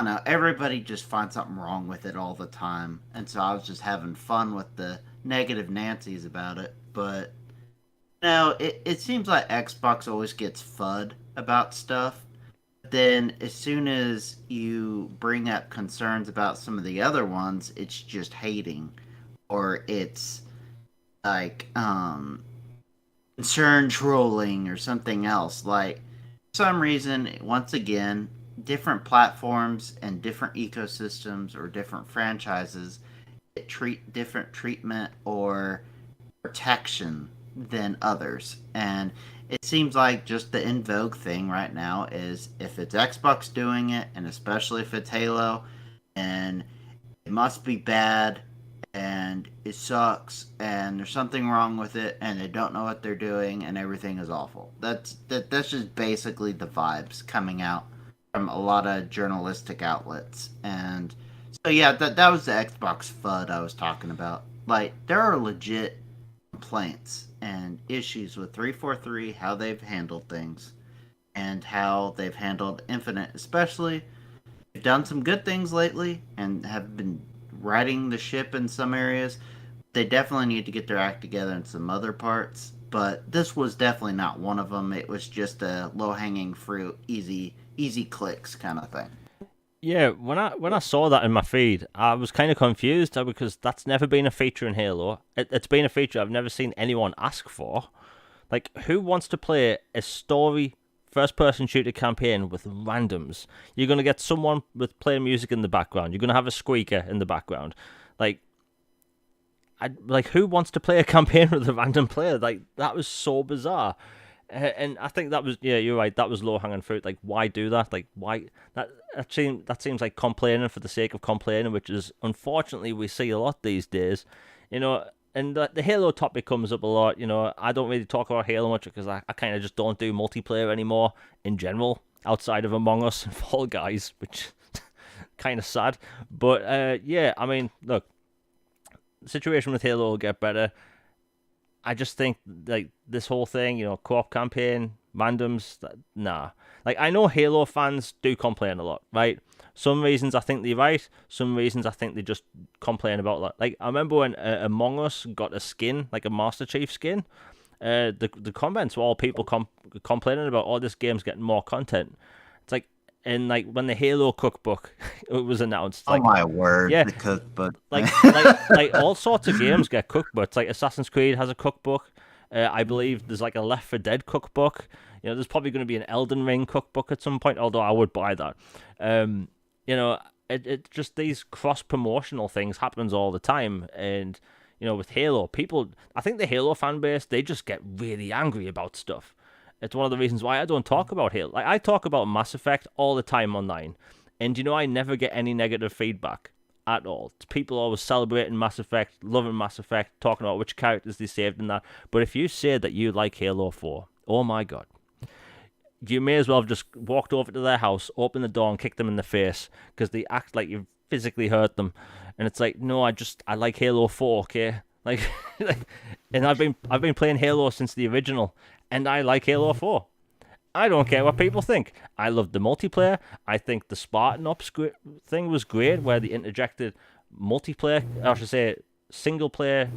Speaker 2: I don't know, everybody just finds something wrong with it all the time. And so I was just having fun with the negative Nancy's about it. But, it seems like Xbox always gets FUD about stuff. Then as soon as you bring up concerns about some of the other ones, it's just hating, or it's like concern trolling or something else. Like for some reason, once again, different platforms and different ecosystems or different franchises treat different treatment or protection than others. And it seems like just the in vogue thing right now is if it's Xbox doing it, and especially if it's Halo, and it must be bad and it sucks and there's something wrong with it and they don't know what they're doing and everything is awful. That's just basically the vibes coming out from a lot of journalistic outlets. And so yeah, that was the Xbox FUD I was talking about. Like there are legit complaints and issues with 343, how they've handled things and how they've handled Infinite, especially. They've done some good things lately and have been riding the ship in some areas. They definitely need to get their act together in some other parts, but this was definitely not one of them. It was just a low hanging fruit, easy clicks kind of thing.
Speaker 1: Yeah, when I saw that in my feed, I was kind of confused because that's never been a feature in Halo. It's been a feature I've never seen anyone ask for. Like, who wants to play a story first-person shooter campaign with randoms? You're gonna get someone with playing music in the background. You're gonna have a squeaker in the background. Like, who wants to play a campaign with a random player? Like, that was so bizarre. And I think that was, yeah, you're right. That was low hanging fruit. Like, why do that? Like, why that seems like complaining for the sake of complaining, which is unfortunately we see a lot these days. You know, and the Halo topic comes up a lot. You know, I don't really talk about Halo much because I kind of just don't do multiplayer anymore in general, outside of Among Us and Fall Guys, which kind of sad. But yeah, I mean, look, the situation with Halo will get better. I just think like this whole thing, co-op campaign, randoms, nah. Like I know Halo fans do complain a lot, right? Some reasons I think they're right. Some reasons I think they just complain about that. Like I remember when Among Us got a skin, like a Master Chief skin. The comments were all people complaining about, oh, this game's getting more content. It's like, and like when the Halo cookbook it was announced,
Speaker 2: Oh
Speaker 1: like,
Speaker 2: my word,
Speaker 1: yeah,
Speaker 2: the cookbook.
Speaker 1: like all sorts of games get cookbooks. Like Assassin's Creed has a cookbook. I believe there's like a Left 4 Dead cookbook. There's probably going to be an Elden Ring cookbook at some point. Although I would buy that. Um, you know, it just these cross promotional things happens all the time, and with Halo, people, I think the Halo fan base, they just get really angry about stuff. It's one of the reasons why I don't talk about Halo. Like I talk about Mass Effect all the time online, and I never get any negative feedback at all. People always celebrating Mass Effect, loving Mass Effect, talking about which characters they saved in that. But if you say that you like Halo 4, oh my god, you may as well have just walked over to their house, opened the door, and kicked them in the face because they act like you've physically hurt them. And it's like, no, I like Halo 4, okay? Like, and I've been playing Halo since the original, and I like Halo 4. I don't care what people think. I loved the multiplayer. I think the Spartan Ops thing was great, where they interjected multiplayer, I should say, single player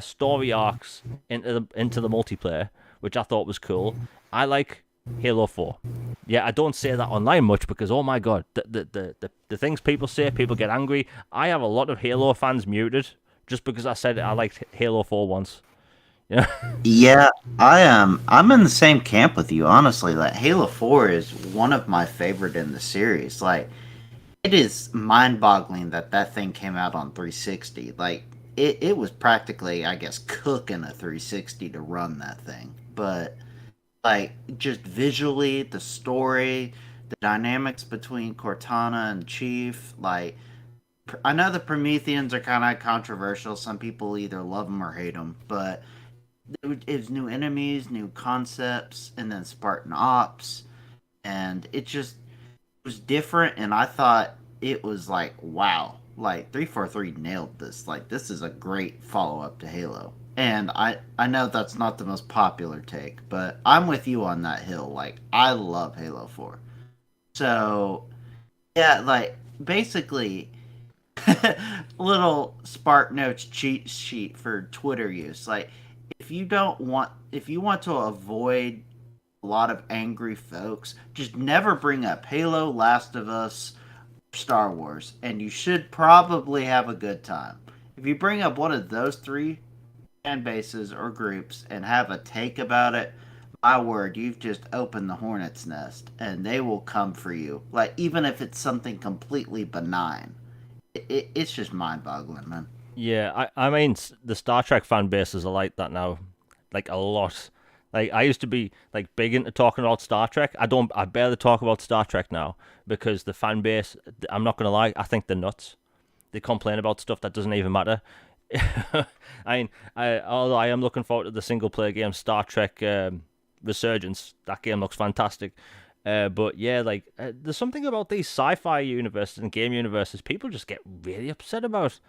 Speaker 1: story arcs into the multiplayer, which I thought was cool. I like Halo 4. Yeah, I don't say that online much because, oh my god, the things people say, people get angry. I have a lot of Halo fans muted just because I said I liked Halo 4 once. Yeah.
Speaker 2: Yeah, I am. I'm in the same camp with you, honestly. Like Halo 4 is one of my favorite in the series. Like it is mind-boggling that that thing came out on 360. Like it was practically, I guess, cooking a 360 to run that thing. But like just visually, the story, the dynamics between Cortana and Chief, like I know the Prometheans are kind of controversial. Some people either love them or hate them, but it was new enemies, new concepts, and then Spartan Ops, and it just was different. And I thought it was like, wow, like 343 nailed this. Like this is a great follow up to Halo. And I know that's not the most popular take, but I'm with you on that hill. Like I love Halo 4. So yeah, like basically little Spark Notes cheat sheet for Twitter use. Like if you want to avoid a lot of angry folks. Just never bring up Halo, Last of Us, Star Wars, and you should probably have a good time. If you bring up one of those three fan bases or groups and have a take about it, my word, you've just opened the hornet's nest, and they will come for you. Like, even if it's something completely benign, it's just mind-boggling, man.
Speaker 1: Yeah, I mean the Star Trek fan bases are like that now, like a lot. Like I used to be like big into talking about Star Trek. I barely talk about Star Trek now because the fan base. I'm not gonna lie, I think they're nuts. They complain about stuff that doesn't even matter. I mean, although I am looking forward to the single player game Star Trek Resurgence. That game looks fantastic. But yeah, like there's something about these sci-fi universes and game universes people just get really upset about,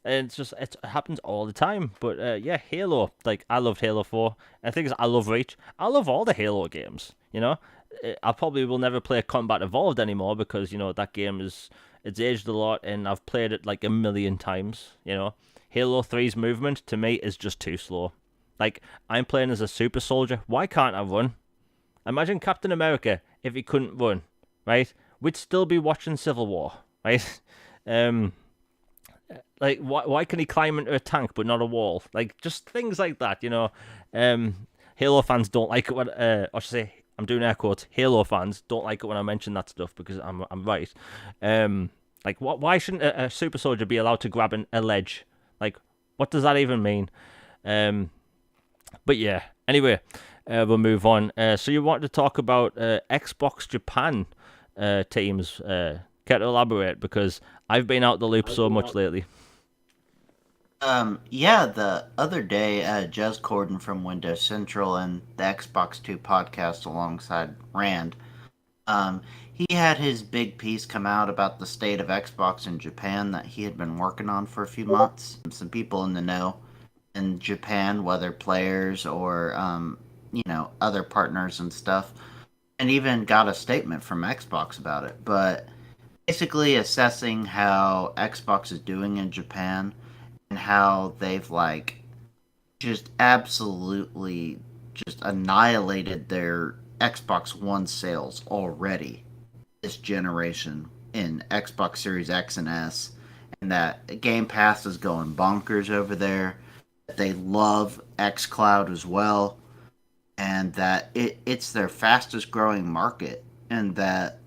Speaker 1: and it happens all the time. But yeah, Halo, like I loved Halo 4. And the thing is, I love Reach. I love all the Halo games. I probably will never play Combat Evolved anymore because that game it's aged a lot, and I've played it like a million times. Halo 3's movement to me is just too slow. Like I'm playing as a super soldier. Why can't I run? Imagine Captain America if he couldn't run, right? We'd still be watching Civil War, right? Um, like why can he climb into a tank but not a wall? Like just things like that. Halo fans don't like it when I should say I'm doing air quotes. Halo fans don't like it when I mention that stuff because I'm right. Like why shouldn't a super soldier be allowed to grab a ledge? Like what does that even mean? But yeah. Anyway, we'll move on. So you want to talk about Xbox Japan teams? Care to elaborate because I've been out the loop so much lately.
Speaker 2: Yeah, the other day, Jez Corden from Windows Central and the Xbox 2 podcast alongside Rand, he had his big piece come out about the state of Xbox in Japan that he had been working on for a few months. Some people in the know in Japan, whether players or, other partners and stuff, and even got a statement from Xbox about it. But basically assessing how Xbox is doing in Japan and how they've like just absolutely just annihilated their Xbox One sales already this generation in Xbox Series X and S, and that Game Pass is going bonkers over there. They love xCloud as well, and that it's their fastest growing market, and that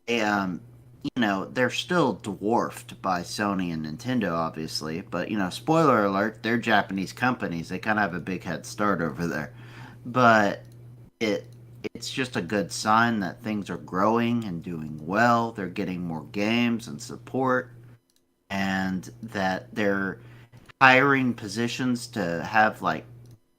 Speaker 2: they're still dwarfed by Sony and Nintendo, obviously. But spoiler alert, they're Japanese companies. They kind of have a big head start over there. But it it's just a good sign that things are growing and doing well. They're getting more games and support, and that they're hiring positions to have like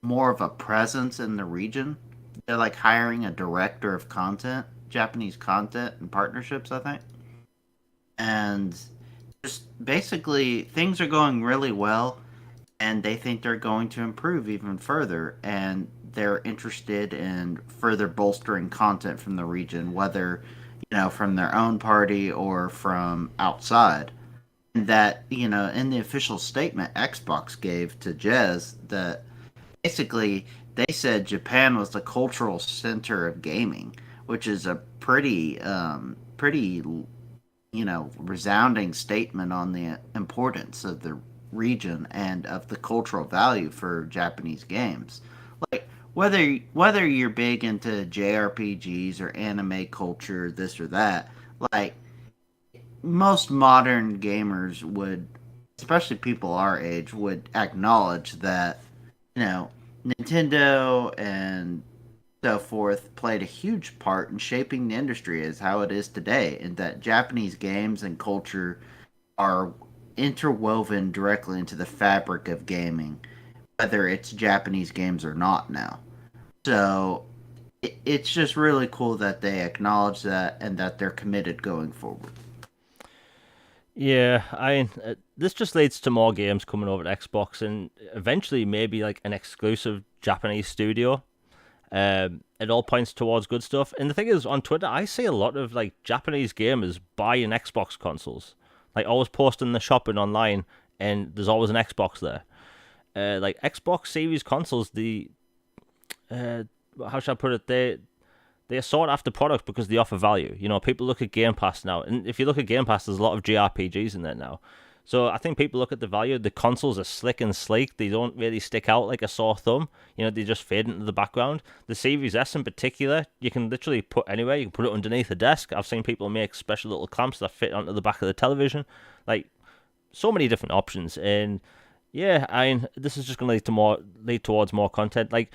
Speaker 2: more of a presence in the region. They're like hiring a director of content, Japanese content and partnerships, I think. And just basically things are going really well, and they think they're going to improve even further, and they're interested in further bolstering content from the region, whether from their own party or from outside. And that in the official statement Xbox gave to Jez, that basically they said Japan was the cultural center of gaming, which is a pretty resounding statement on the importance of the region and of the cultural value for Japanese games. Like whether you're big into JRPGs or anime culture, this or that, like most modern gamers would, especially people our age, would acknowledge that you know Nintendo and so forth played a huge part in shaping the industry as how it is today, and that Japanese games and culture are interwoven directly into the fabric of gaming, whether it's Japanese games or not now. So it's just really cool that they acknowledge that and that they're committed going forward.
Speaker 1: Yeah, this just leads to more games coming over to Xbox and eventually maybe like an exclusive Japanese studio. It all points towards good stuff. And the thing is, on Twitter, I see a lot of like Japanese gamers buying Xbox consoles, like always posting the shopping online, and there's always an Xbox there. Like Xbox Series consoles, uh, how should I put it? They are sought after products because they offer value. You know, people look at Game Pass now, and if you look at Game Pass, there's a lot of JRPGs in there now. So I think people look at the value. The consoles are slick and sleek. They don't really stick out like a sore thumb. You know, they just fade into the background. The Series S in particular, you can literally put anywhere. You can put it underneath a desk. I've seen people make special little clamps that fit onto the back of the television. Like, so many different options. And yeah, I mean, this is just going to lead towards more content. Like,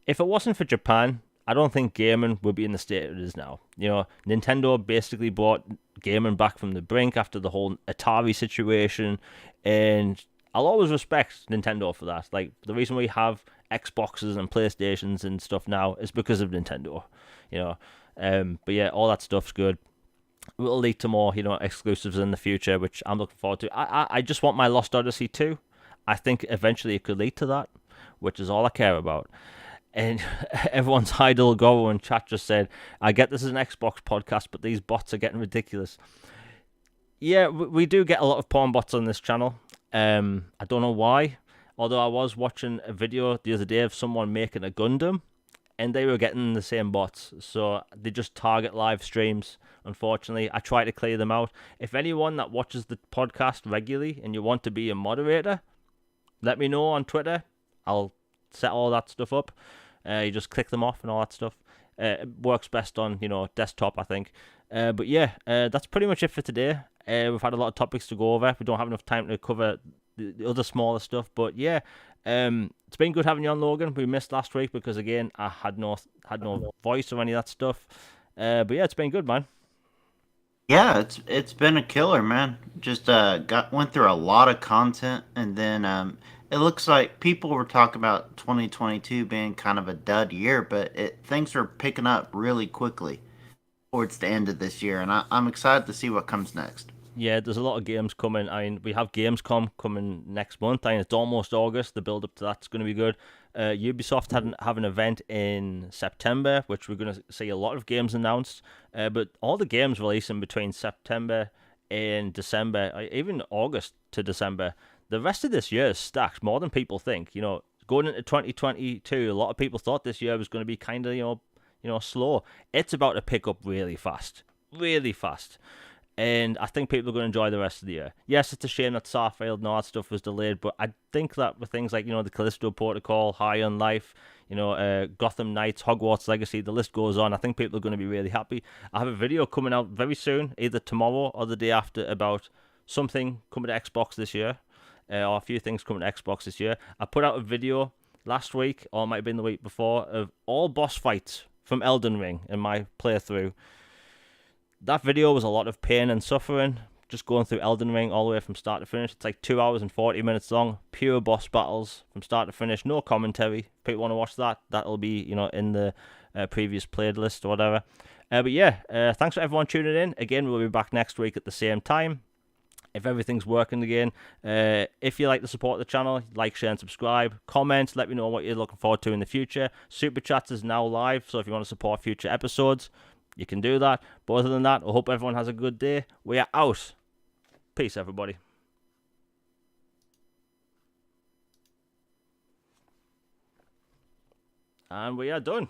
Speaker 1: if it wasn't for Japan, I don't think gaming would be in the state it is now. You know, Nintendo basically brought gaming back from the brink after the whole Atari situation, and I'll always respect Nintendo for that. Like, the reason we have Xboxes and PlayStations and stuff now is because of Nintendo. You know, but yeah, all that stuff's good. It will lead to more, you know, exclusives in the future, which I'm looking forward to. I just want my Lost Odyssey 2. I think eventually it could lead to that, which is all I care about. And everyone's idle go and chat just said, I get this is an Xbox podcast, but these bots are getting ridiculous. Yeah, we do get a lot of porn bots on this channel. I don't know why. Although I was watching a video the other day of someone making a Gundam, and they were getting the same bots. So they just target live streams, unfortunately. I try to clear them out. If anyone that watches the podcast regularly and you want to be a moderator, let me know on Twitter. I'll set all that stuff up. You just click them off and all that stuff. It works best on, you know, desktop, I think. But yeah, that's pretty much it for today. We've had a lot of topics to go over. We don't have enough time to cover the other smaller stuff. But yeah, it's been good having you on, Logan. We missed last week because again I had no voice or any of that stuff. But yeah, it's been good, man.
Speaker 2: Yeah, it's been a killer, man. Just went through a lot of content, and then it looks like people were talking about 2022 being kind of a dud year, but things are picking up really quickly towards the end of this year, and I'm excited to see what comes next.
Speaker 1: Yeah, there's a lot of games coming. I mean, we have Gamescom coming next month. I mean, it's almost August. The build up to that's going to be good. Ubisoft have an event in September, which we're going to see a lot of games announced. But all the games releasing between September and December, even August to December. The rest of this year is stacked more than people think. You know, going into 2022, a lot of people thought this year was going to be kind of slow. It's about to pick up really fast, really fast. And I think people are going to enjoy the rest of the year. Yes, it's a shame that Starfield and all that stuff was delayed, but I think that with things like, you know, the Callisto Protocol, High on Life, you know, Gotham Knights, Hogwarts Legacy, the list goes on. I think people are going to be really happy. I have a video coming out very soon, either tomorrow or the day after, about something coming to Xbox this year, or a few things coming to Xbox this year. I put out a video last week, or it might have been the week before, of all boss fights from Elden Ring in my playthrough. That video was a lot of pain and suffering, just going through Elden Ring all the way from start to finish. It's like 2 hours and 40 minutes long, pure boss battles from start to finish, no commentary. If people want to watch that, that'll be, you know, in the previous playlist or whatever. But yeah, thanks for everyone tuning in. Again, we'll be back next week at the same time, if everything's working again. If you like to support the channel, like, share, and subscribe. Comment, let me know what you're looking forward to in the future. Super Chats is now live, so if you want to support future episodes, you can do that. But other than that, I hope everyone has a good day. We are out. Peace, everybody. And we are done.